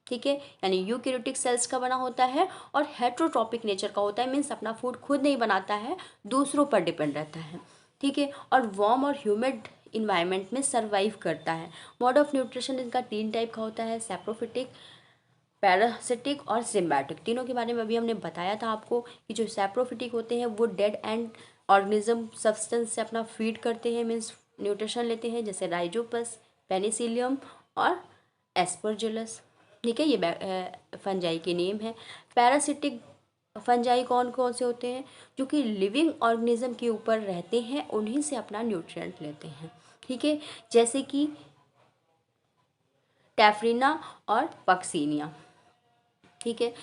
ठीक है, यानी यूकैरियोटिक सेल्स का बना होता है और हेट्रोट्रॉपिक नेचर का होता है, मीन्स अपना फूड खुद नहीं बनाता है, दूसरों पर डिपेंड रहता है। ठीक है, और वार्म और ह्यूमिड इन्वायरमेंट में सर्वाइव करता है। मोड ऑफ न्यूट्रिशन इनका 3 टाइप का होता है, सैप्रोफिटिक, पैरासिटिक और सिम्बायोटिक। तीनों के बारे में अभी हमने बताया था आपको कि जो सैप्रोफिटिक होते हैं वो डेड एंड ऑर्गेनिज्म सब्सटेंस से अपना फीड करते हैं, मीन्स न्यूट्रिशन लेते हैं, जैसे राइजोपस, पेनिसिलियम और एस्परजिलस। ठीक है, ये फंजाई के नेम है। पैरासिटिक फंजाई कौन कौन से होते हैं, जो कि लिविंग ऑर्गेनिज्म के ऊपर रहते हैं, उन्हीं से अपना न्यूट्रिएंट लेते हैं। ठीक है, जैसे कि टैफ्रीना और पक्सीनिया। ठीक है,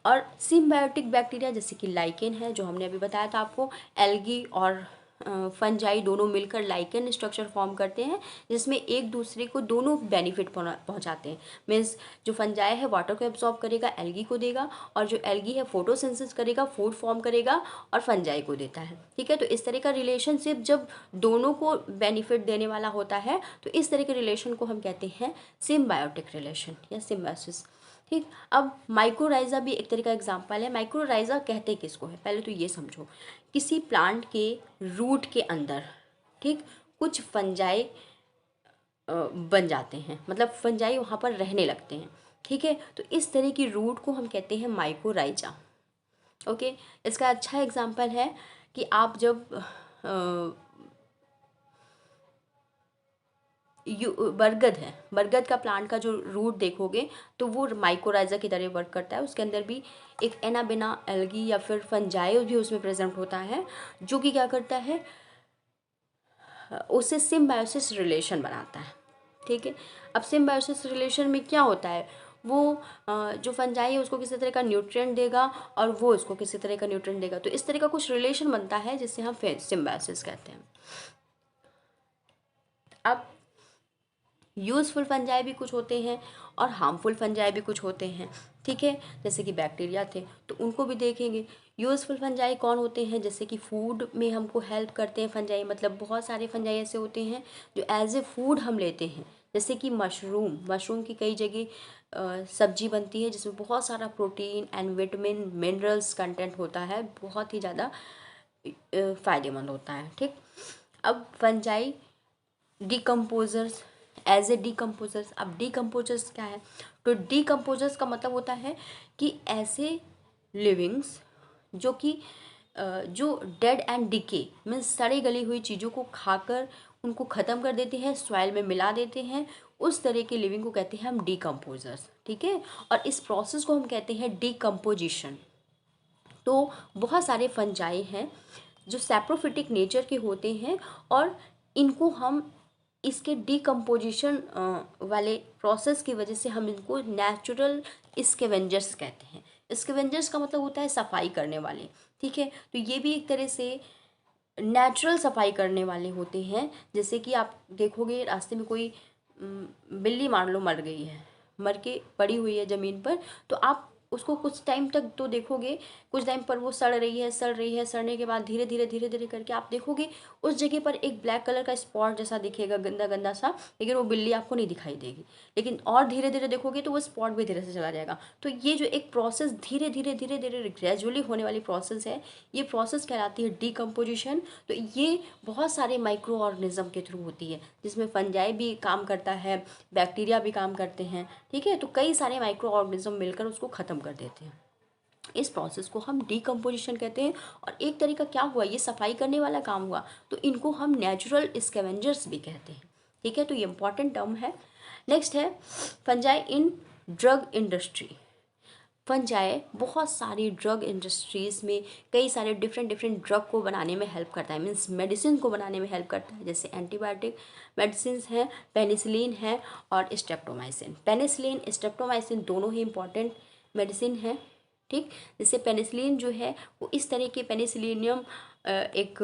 और सिम्बायोटिक बैक्टीरिया जैसे कि लाइकेन है, जो हमने अभी बताया था आपको, एल्गी और फंजाई दोनों मिलकर लाइकेन स्ट्रक्चर फॉर्म करते हैं, जिसमें एक दूसरे को दोनों बेनिफिट पहुंचाते हैं। मीन्स जो फंजाई है वाटर को एब्जॉर्ब करेगा, एल्गी को देगा, और जो एल्गी है फोटोसिंथेसिस करेगा, फूड फॉर्म करेगा और फंजाई को देता है। ठीक है, तो इस तरह का रिलेशनशिप जब दोनों को बेनिफिट देने वाला होता है, तो इस तरह के रिलेशन को हम कहते हैं सिम्बायोटिक रिलेशन या सिम्बायोसिस। ठीक। अब माइक्रोराइजा भी एक तरह का एग्जाम्पल है। माइक्रोराइजा कहते किसको है, पहले तो ये समझो। किसी प्लांट के रूट के अंदर, ठीक, कुछ फंजाई बन जाते हैं, मतलब फंजाई वहाँ पर रहने लगते हैं, ठीक है। तो इस तरह की रूट को हम कहते हैं माइक्रोराइजा। ओके। इसका अच्छा एग्जाम्पल है कि आप जब बरगद है, बरगद का प्लांट का जो रूट देखोगे तो वो माइकोराइजा की तरह वर्क करता है। उसके अंदर भी एक एनाबेना एल्गी या फिर फंजाई भी उसमें प्रेजेंट होता है, जो कि क्या करता है, उससे सिम्बायोसिस रिलेशन बनाता है, ठीक है। अब सिम्बायोसिस रिलेशन में क्या होता है, वो जो फंजाई है उसको किसी तरह का न्यूट्रिएंट देगा और वो उसको किसी तरह का न्यूट्रिएंट देगा, तो इस तरह का कुछ रिलेशन बनता है जिससे हम सिम्बायोसिस कहते हैं। अब यूज़फुल फंजाई भी कुछ होते हैं और हार्मफुल फंजाई भी कुछ होते हैं, ठीक है। जैसे कि बैक्टीरिया थे तो उनको भी देखेंगे। यूज़फुल फंजाई कौन होते हैं, जैसे कि फूड में हमको हेल्प करते हैं फंजाई, मतलब बहुत सारे फंजाई ऐसे होते हैं जो एज ए फूड हम लेते हैं। जैसे कि मशरूम, मशरूम की कई जगह सब्जी बनती है जिसमें बहुत सारा protein and vitamin minerals content होता है, बहुत ही ज़्यादा फ़ायदेमंद होता है, ठीक। अब fungi decomposers, as a decomposers. अब डिकम्पोजर्स क्या है, तो डिकम्पोजर्स का मतलब होता है कि ऐसे लिविंग्स जो कि जो डेड एंड डिके मीन्स सड़ी गली हुई चीज़ों को खाकर उनको ख़त्म कर देते हैं, सॉइल में मिला देते हैं, उस तरह के लिविंग को कहते हैं हम डिकम्पोजर्स, ठीक है। और इस प्रोसेस को हम कहते हैं डिकम्पोजिशन। तो बहुत सारे फंजाई हैं जो सैप्रोफिटिक नेचर के होते हैं और इनको हम इसके डिकम्पोजिशन वाले प्रोसेस की वजह से हम इनको नेचुरल स्कैवेंजर्स कहते हैं। स्कैवेंजर्स का मतलब होता है सफाई करने वाले, ठीक है। तो ये भी एक तरह से नेचुरल सफाई करने वाले होते हैं। जैसे कि आप देखोगे रास्ते में कोई बिल्ली मान लो मर गई है, मर के पड़ी हुई है ज़मीन पर, तो आप उसको कुछ टाइम तक तो देखोगे, कुछ टाइम पर वो सड़ रही है, सड़ रही है, सड़ने के बाद धीरे धीरे धीरे धीरे करके आप देखोगे उस जगह पर एक ब्लैक कलर का स्पॉट जैसा दिखेगा, गंदा गंदा सा, लेकिन वो बिल्ली आपको नहीं दिखाई देगी। लेकिन और धीरे धीरे देखोगे तो वो स्पॉट भी धीरे से चला जाएगा। तो ये जो एक प्रोसेस धीरे धीरे धीरे धीरे ग्रेजुअली होने वाली प्रोसेस है, ये प्रोसेस कहलाती है डिकम्पोजिशन। तो ये बहुत सारे माइक्रो ऑर्गेनिज्म के थ्रू होती है, जिसमें फंजाई भी काम करता है, बैक्टीरिया भी काम करते हैं, ठीक है। तो कई सारे माइक्रो ऑर्गेनिज्म मिलकर उसको ख़त्म कर देते हैं। इस प्रोसेस को हम डिकम्पोजिशन कहते हैं। और एक तरीका क्या हुआ, ये सफाई करने वाला काम हुआ, तो इनको हम नेचुरल स्कैवेंजर्स भी कहते हैं, ठीक है। तो ये इंपॉर्टेंट टर्म है। नेक्स्ट है fungi in drug industry. Fungi बहुत सारी ड्रग इंडस्ट्रीज़ में कई सारे डिफरेंट डिफरेंट ड्रग को बनाने में हेल्प करता है, मीन्स मेडिसिन को बनाने में हेल्प करता है। जैसे एंटीबायोटिक मेडिसिन हैं, पेनिसिलिन है और स्ट्रेप्टोमाइसिन। पेनिसिलिन स्ट्रेप्टोमाइसिन दोनों ही इंपॉर्टेंट मेडिसिन है, ठीक। जैसे पेनिसिलिन जो है वो इस तरह के पेनिसिलिनियम एक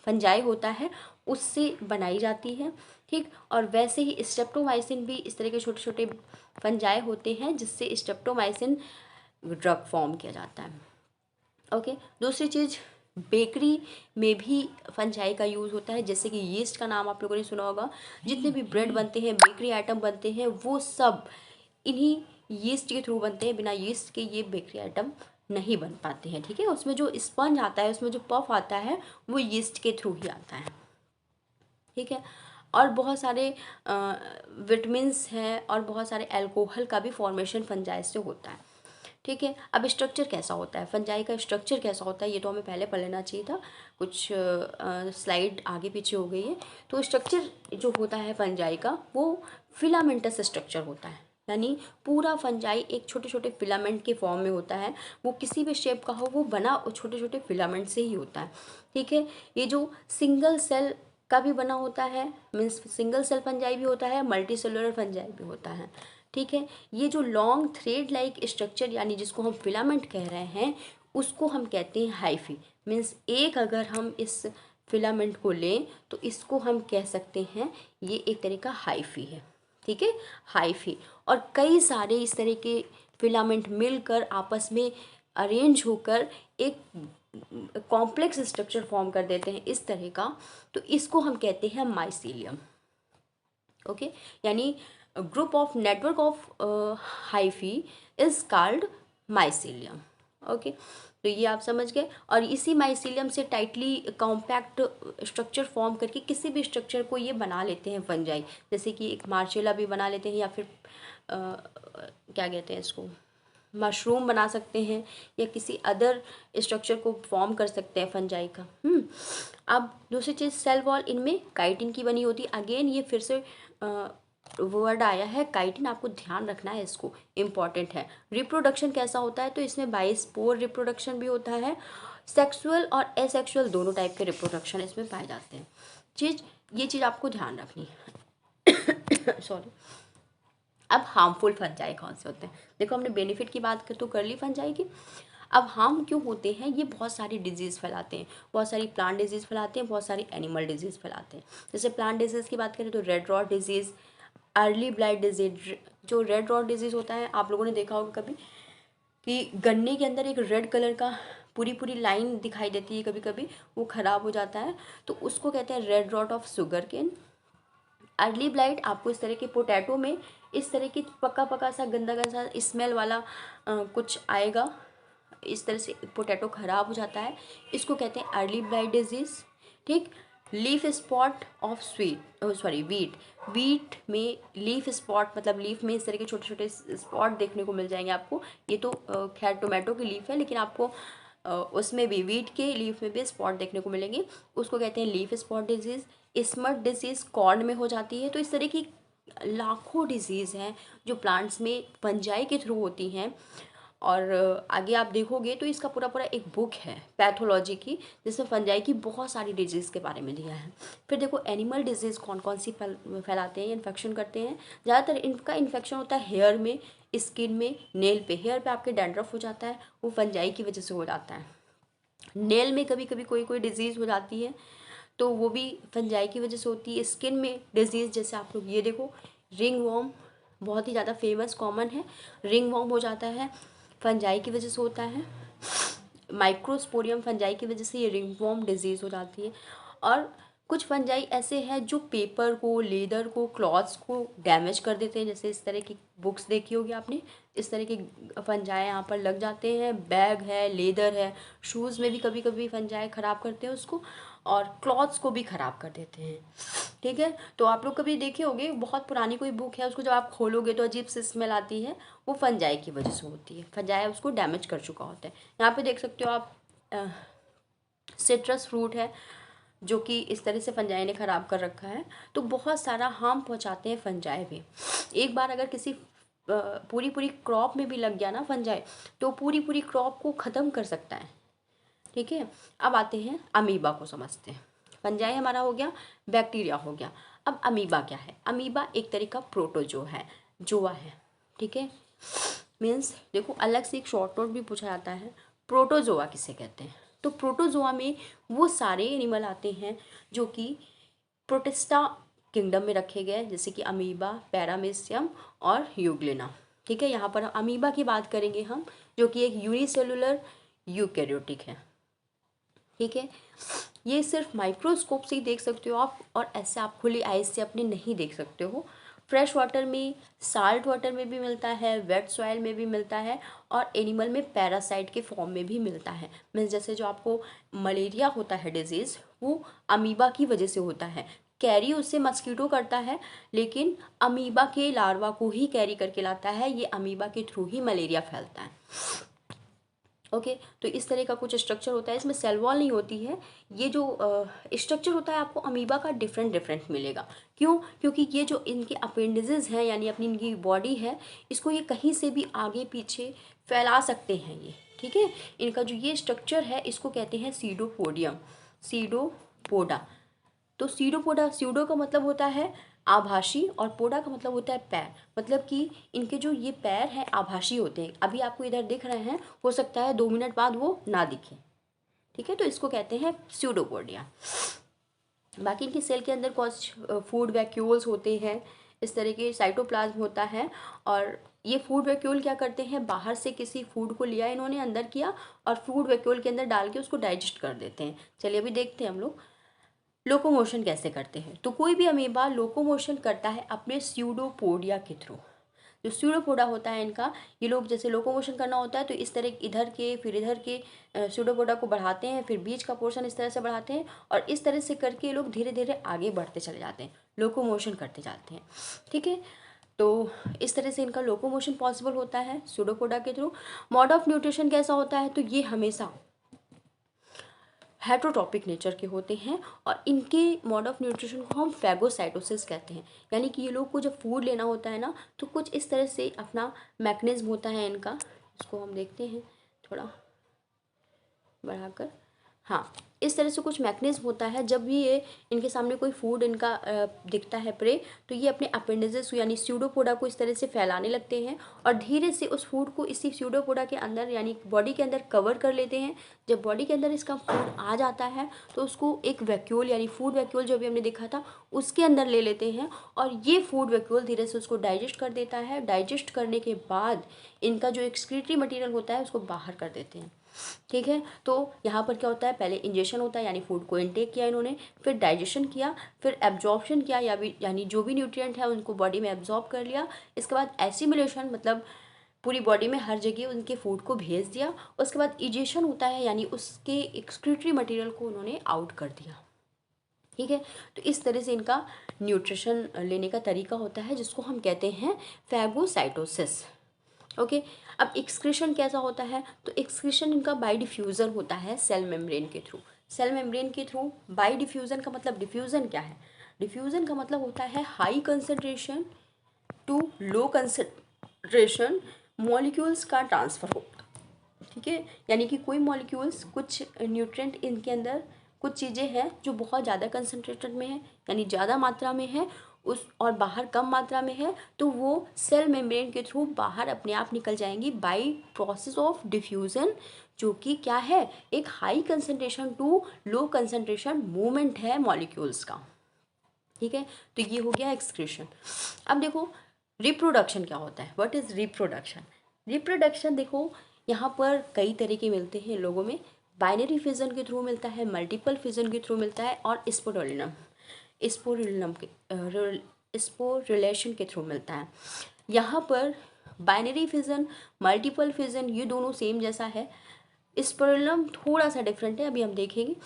फंजाई होता है उससे बनाई जाती है, ठीक। और वैसे ही स्ट्रेप्टोमाइसिन भी इस तरह के छोटे छोटे फंजाई होते हैं जिससे स्ट्रेप्टोमाइसिन ड्रग फॉर्म किया जाता है। ओके। दूसरी चीज़, बेकरी में भी फंजाई का यूज़ होता है। जैसे कि यीस्ट का नाम आप लोगों ने सुना होगा, जितने भी ब्रेड बनते हैं, बेकरी आइटम बनते हैं, वो सब इन्हीं यीस्ट के थ्रू बनते हैं। बिना यीस्ट के ये बेकरी आइटम नहीं बन पाते हैं, ठीक है। उसमें जो स्पंज आता है, उसमें जो पफ आता है, वो यीस्ट के थ्रू ही आता है, ठीक है। और बहुत सारे विटामिन्स हैं और बहुत सारे अल्कोहल का भी फॉर्मेशन फंजाई से होता है, ठीक है। अब स्ट्रक्चर कैसा होता है, फंजाई का स्ट्रक्चर कैसा होता है, ये तो हमें पहले पढ़ लेना चाहिए था, कुछ स्लाइड आगे पीछे हो गई है। तो स्ट्रक्चर जो होता है फंजाई का वो फिलामेंटस स्ट्रक्चर होता है, यानी पूरा फंजाई एक छोटे छोटे फिलामेंट के फॉर्म में होता है। वो किसी भी शेप का हो, वो बना छोटे छोटे फिलामेंट से ही होता है, ठीक है। ये जो सिंगल सेल का भी बना होता है, मीन्स सिंगल सेल फंजाई भी होता है, मल्टी सेलुलर फंजाई भी होता है, ठीक है। ये जो लॉन्ग थ्रेड लाइक स्ट्रक्चर यानी जिसको हम फिलामेंट कह रहे हैं, उसको हम कहते हैं हाइफी। मीन्स एक अगर हम इस फिलामेंट को लें तो इसको हम कह सकते हैं ये एक तरह का हाइफी है, ठीक है, हाइफी। और कई सारे इस तरह के फिलामेंट मिलकर आपस में अरेंज होकर एक कॉम्प्लेक्स स्ट्रक्चर फॉर्म कर देते हैं इस तरह का, तो इसको हम कहते हैं माइसीलियम। ओके। यानी group of network of hyphae is called mycelium. Okay, तो ये आप समझ गए। और इसी माइसीलियम से टाइटली कॉम्पैक्ट स्ट्रक्चर फॉर्म करके किसी भी स्ट्रक्चर को ये बना लेते हैं फंजाई, जैसे कि एक मार्चेला भी बना लेते हैं, या फिर क्या कहते हैं इसको, मशरूम बना सकते हैं, या किसी अदर स्ट्रक्चर को फॉर्म कर सकते हैं फंजाई का। अब दूसरी चीज़, सेल वॉल इनमें काइटिन की बनी होती है। अगेन ये फिर से वर्ड आया है काइटिन, आपको ध्यान रखना है, इसको इम्पॉर्टेंट है। रिप्रोडक्शन कैसा होता है, तो इसमें बाइस्पोर रिप्रोडक्शन भी होता है, सेक्सुअल और एसेक्सुअल दोनों टाइप के रिप्रोडक्शन इसमें पाए जाते हैं। ये चीज़ आपको ध्यान रखनी है। सॉरी। अब हार्मफुल फंजाई कौन से होते हैं, देखो हमने बेनिफिट की बात तो कर ली फंजाई की। अब हार्म क्यों होते हैं, ये बहुत सारी डिजीज़ फैलाते हैं, बहुत सारी प्लांट डिजीज़ फैलाते हैं, बहुत सारी एनिमल डिजीज़ फैलाते हैं। जैसे प्लांट डिजीज़ की बात करें तो red rot disease, early blight disease. जो रेड रॉट डिजीज़ होता है, आप लोगों ने देखा होगा कभी कि गन्ने के अंदर एक रेड कलर का पूरी पूरी लाइन दिखाई देती है, कभी कभी वो ख़राब हो जाता है, तो उसको कहते हैं red rot of sugar cane. Early blight आपको इस तरह के पोटैटो में इस तरह की पका पका सा गंदा गंदा स्मेल वाला कुछ आएगा, इस तरह से पोटैटो ख़राब हो जाता है, इसको कहते हैं अर्ली ब्लाइट डिजीज़। ठीक। Leaf spot of wheat. Wheat में लीफ स्पॉट मतलब लीफ में इस तरह के छोटे छोटे स्पॉट देखने को मिल जाएंगे आपको। ये तो खैर टोमेटो की लीफ है, लेकिन आपको उसमें भी वीट के लीफ में भी स्पॉट देखने को मिलेंगे, उसको कहते हैं leaf spot disease. Smut disease corn में हो जाती है। तो इस तरह की लाखों डिजीज़ हैं जो प्लांट्स में फंजाई के थ्रू होती हैं। और आगे आप देखोगे तो इसका पूरा पूरा एक बुक है पैथोलॉजी की, जिसमें फंजाई की बहुत सारी डिजीज़ के बारे में दिया है। फिर देखो एनिमल डिजीज़ कौन कौन सी फैलाते हैं, इन्फेक्शन करते हैं। ज़्यादातर इनका इन्फेक्शन होता है हेयर में, स्किन में, नेल पे। हेयर पे आपके डैंड्रफ हो जाता है, वो फंजाई की वजह से हो जाता है। नेल में कभी कभी कोई कोई डिजीज़ हो जाती है, तो वो भी फंजाई की वजह से होती है। स्किन में डिजीज़, जैसे आप लोग ये देखो रिंग वॉर्म, बहुत ही ज़्यादा फेमस कॉमन है, रिंग वॉर्म हो जाता है, फंजाई की वजह से होता है। माइक्रोस्पोरियम फंजाई की वजह से ये रिंग वॉर्म डिजीज़ हो जाती है। और कुछ फंजाई ऐसे हैं जो पेपर को, लेदर को, क्लॉथ्स को डैमेज कर देते हैं, जैसे इस तरह की बुक्स देखी होगी आपने, इस तरह के फंजाई यहाँ पर लग जाते हैं। बैग है, लेदर है, शूज़ में भी कभी कभी फंजाई ख़राब करते हैं उसको, और क्लॉथ्स को भी ख़राब कर देते हैं। ठीक है, तो आप लोग कभी देखे होंगे, बहुत पुरानी कोई बुक है, उसको जब आप खोलोगे तो अजीब सी स्मेल आती है, वो फंजाई की वजह से होती है। फंजाई उसको डैमेज कर चुका होता है। यहाँ पे देख सकते हो आप, सिट्रस फ्रूट है जो कि इस तरह से फंजाई ने ख़राब कर रखा है। तो बहुत सारा हार्म पहुँचाते हैं फंजाई भी। एक बार अगर किसी पूरी पूरी क्रॉप में भी लग गया ना फंजाई, तो पूरी पूरी क्रॉप को ख़त्म कर सकता है। ठीक है, अब आते हैं अमीबा को समझते हैं। फंजाई हमारा हो गया, बैक्टीरिया हो गया। अब अमीबा क्या है, अमीबा एक तरह का प्रोटोजो है, जोआ है। ठीक है, मीन्स देखो अलग से एक शॉर्ट नोट भी पूछा जाता है, प्रोटोजोआ किसे कहते हैं। तो प्रोटोजोआ में वो सारे एनिमल आते हैं जो कि प्रोटिस्टा किंगडम में रखे गए, जैसे कि अमीबा, पैरामीशियम और यूग्लिना। ठीक है, यहाँ पर अमीबा की बात करेंगे हम, जो कि एक यूनिसेलुलर यूकैरियोटिक है। ठीक है, ये सिर्फ माइक्रोस्कोप से ही देख सकते हो आप, और ऐसे आप खुली आइज से अपने नहीं देख सकते हो। फ्रेश वाटर में, साल्ट वाटर में भी मिलता है, वेट सॉइल में भी मिलता है, और एनिमल में पैरासाइट के फॉर्म में भी मिलता है। मीन्स जैसे जो आपको मलेरिया होता है डिजीज़, वो अमीबा की वजह से होता है। कैरी उससे मस्कीटो करता है, लेकिन अमीबा के लार्वा को ही कैरी करके लाता है। ये अमीबा के थ्रू ही मलेरिया फैलता है। ओके, तो इस तरह का कुछ स्ट्रक्चर होता है, इसमें सेल वॉल नहीं होती है। ये जो स्ट्रक्चर होता है आपको अमीबा का डिफरेंट डिफरेंट मिलेगा। क्यों? क्योंकि ये जो इनके अपेंडिजेस हैं, यानी अपनी इनकी बॉडी है, इसको ये कहीं से भी आगे पीछे फैला सकते हैं ये। ठीक है, इनका जो ये स्ट्रक्चर है इसको कहते हैं सीडोपोडियम, सीडोपोडा। तो सीडोपोडा, सीडो का मतलब होता है आभासी, और पोडा का मतलब होता है पैर। मतलब कि इनके जो ये पैर हैं आभासी होते हैं। अभी आपको इधर दिख रहे हैं, हो सकता है 2 मिनट बाद वो ना दिखे। ठीक है, तो इसको कहते हैं स्यूडोपोडिया। बाकी इनकी सेल के अंदर कुछ फूड वैक्यूल्स होते हैं, इस तरह के साइटोप्लाज्म होता है। और ये फूड वैक्यूल क्या करते हैं, बाहर से किसी फूड को लिया इन्होंने, अंदर किया, और फूड वैक्यूल के अंदर डाल के उसको डाइजेस्ट कर देते हैं। चलिए अभी देखते हैं हम लोग लोकोमोशन कैसे करते हैं। तो कोई भी अमीबा लोकोमोशन करता है अपने स्यूडोपोडिया के थ्रू। जो स्यूडोपोडा होता है इनका, ये लोग जैसे लोकोमोशन करना होता है तो इस तरह इधर के फिर इधर के स्यूडोपोडा को बढ़ाते हैं, फिर बीच का पोर्शन इस तरह से बढ़ाते हैं और इस तरह से करके ये लोग धीरे धीरे आगे बढ़ते चले जाते हैं, लोकोमोशन करते जाते हैं। ठीक है, तो इस तरह से इनका लोकोमोशन पॉसिबल होता है स्यूडोपोडा के थ्रू। मोड ऑफ न्यूट्रिशन कैसा होता है, तो ये हमेशा हेट्रोट्रॉपिक नेचर के होते हैं और इनके मोड ऑफ न्यूट्रिशन को हम फैगोसाइटोसिस कहते हैं। यानी कि ये लोग को जब फूड लेना होता है ना, तो कुछ इस तरह से अपना मैकेनिज्म होता है इनका। इसको हम देखते हैं थोड़ा बढ़ाकर। हाँ, इस तरह से कुछ मैकेनिज्म होता है, जब भी ये इनके सामने कोई फूड इनका दिखता है प्रे, तो ये अपने अपेंडिजेस यानी स्यूडोपोडा को इस तरह से फैलाने लगते हैं और धीरे से उस फूड को इसी स्यूडोपोडा के अंदर यानी बॉडी के अंदर कवर कर लेते हैं। जब बॉडी के अंदर इसका फूड आ जाता है तो उसको एक वैक्यूल यानी फूड वैक्यूल जो भी हमने देखा था उसके अंदर ले लेते हैं और ये फूड वैक्यूल धीरे से उसको डाइजेस्ट कर देता है। डाइजेस्ट करने के बाद इनका जो एक्सक्रीटरी मटेरियल होता है उसको बाहर कर देते हैं। ठीक है, तो यहाँ पर क्या होता है, पहले इंजेक्शन होता है यानी फूड को इनटेक किया इन्होंने, फिर डाइजेशन किया, फिर एब्जॉर्प्शन किया यानी जो भी न्यूट्रिएंट है उनको बॉडी में एब्जॉर्ब कर लिया। इसके बाद एसिमिलेशन मतलब पूरी बॉडी में हर जगह उनके फूड को भेज दिया। उसके बाद इजेशन होता है यानी उसके एक्सक्रीटरी मटेरियल को उन्होंने आउट कर दिया। ठीक है, तो इस तरह से इनका न्यूट्रिशन लेने का तरीका होता है जिसको हम कहते हैं फैगोसाइटोसिस। ओके, अब एक्सक्रीशन कैसा होता है, तो एक्सक्रीशन इनका बाय डिफ्यूज़न होता है सेल मेम्ब्रेन के थ्रू। सेल मेम्ब्रेन के थ्रू बाय डिफ्यूज़न का मतलब, डिफ्यूज़न क्या है, डिफ्यूज़न का मतलब होता है high concentration to low concentration molecules का ट्रांसफ़र होगा। ठीक है, यानी कि कोई मॉलिक्यूल्स कुछ न्यूट्रिएंट इनके अंदर कुछ चीज़ें हैं जो बहुत ज़्यादा कंसनट्रेटेड में है यानी ज़्यादा मात्रा में है उस और बाहर कम मात्रा में है, तो वो सेल मेम्ब्रेन के थ्रू बाहर अपने आप निकल जाएंगी बाय प्रोसेस ऑफ डिफ्यूज़न, जो कि क्या है, एक high concentration to low concentration movement है मॉलिक्यूल्स का। ठीक है, तो ये हो गया एक्सक्रीशन। अब देखो रिप्रोडक्शन क्या होता है, व्हाट इज़ रिप्रोडक्शन। रिप्रोडक्शन देखो यहाँ पर कई तरह के मिलते हैं लोगों में, बाइनरी फिजन के थ्रू मिलता है, मल्टीपल फिजन के थ्रू मिलता है और स्पोरिलेशन के थ्रू मिलता है। यहाँ पर बाइनरी फिजन मल्टीपल फिजन ये दोनों सेम जैसा है, स्पोरिलम थोड़ा सा डिफरेंट है, अभी हम देखेंगे।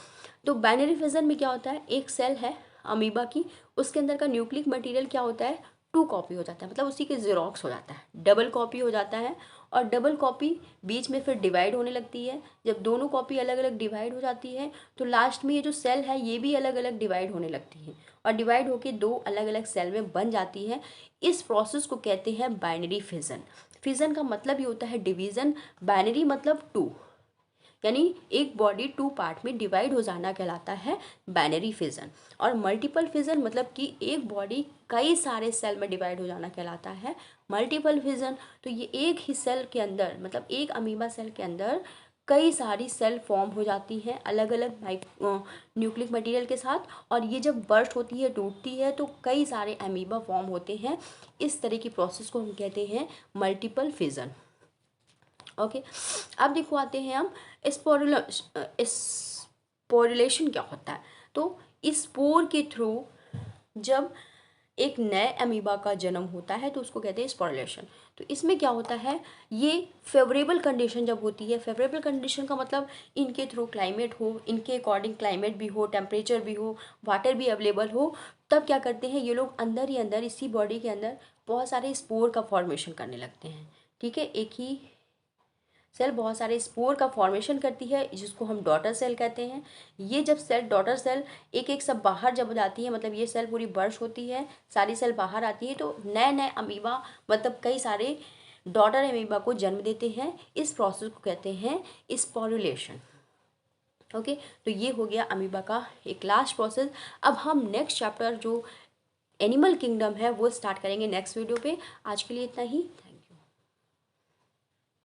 तो बाइनरी फिजन में क्या होता है, एक सेल है अमीबा की, उसके अंदर का न्यूक्लिक मटेरियल क्या होता है, 2 कॉपी हो जाता है, मतलब उसी के ज़ेरॉक्स हो जाता है, डबल कॉपी हो जाता है। और डबल कॉपी बीच में फिर डिवाइड होने लगती है। जब दोनों कॉपी अलग अलग डिवाइड हो जाती है तो लास्ट में ये जो सेल है ये भी अलग अलग डिवाइड होने लगती है और डिवाइड होके 2 अलग अलग सेल में बन जाती है। इस प्रोसेस को कहते हैं बाइनरी फिजन। फिजन का मतलब ये होता है डिवीज़न, बाइनरी मतलब 2 यानी एक बॉडी 2 पार्ट में डिवाइड हो जाना कहलाता है बाइनरी फिजन। और मल्टीपल फिजन मतलब कि एक बॉडी कई सारे सेल में डिवाइड हो जाना कहलाता है मल्टीपल फिजन। तो ये एक ही सेल के अंदर मतलब एक अमीबा सेल के अंदर कई सारी सेल फॉर्म हो जाती हैं अलग अलग न्यूक्लिक मटेरियल के साथ, और ये जब बर्स्ट होती है टूटती है तो कई सारे अमीबा फॉर्म होते हैं। इस तरह की प्रोसेस को हम कहते हैं मल्टीपल फिजन। ओके, अब देखो आते हैं हम स्पोरिलेशन क्या होता है। तो इस स्पोर के थ्रू जब एक नए अमीबा का जन्म होता है तो उसको कहते हैं स्पोरिलेशन। तो इसमें क्या होता है, ये फेवरेबल कंडीशन जब होती है, फेवरेबल कंडीशन का मतलब इनके थ्रू क्लाइमेट हो, इनके अकॉर्डिंग क्लाइमेट भी हो, टेम्परेचर भी हो, वाटर भी अवेलेबल हो, तब क्या करते हैं ये लोग अंदर ही अंदर इसी बॉडी के अंदर बहुत सारे स्पोर का फॉर्मेशन करने लगते हैं। ठीक है, एक ही सेल बहुत सारे स्पोर का फॉर्मेशन करती है जिसको हम डॉटर सेल कहते हैं। ये जब सेल डॉटर सेल एक एक सब बाहर जब जाती है, मतलब ये सेल पूरी बर्स्ट होती है, सारी सेल बाहर आती है, तो नए नए अमीबा मतलब कई सारे डॉटर अमीबा को जन्म देते हैं। इस प्रोसेस को कहते हैं स्पोरुलेशन। ओके, तो ये हो गया अमीबा का एक लास्ट प्रोसेस। अब हम नेक्स्ट चैप्टर जो एनिमल किंगडम है वो स्टार्ट करेंगे नेक्स्ट वीडियो पे। आज के लिए इतना ही।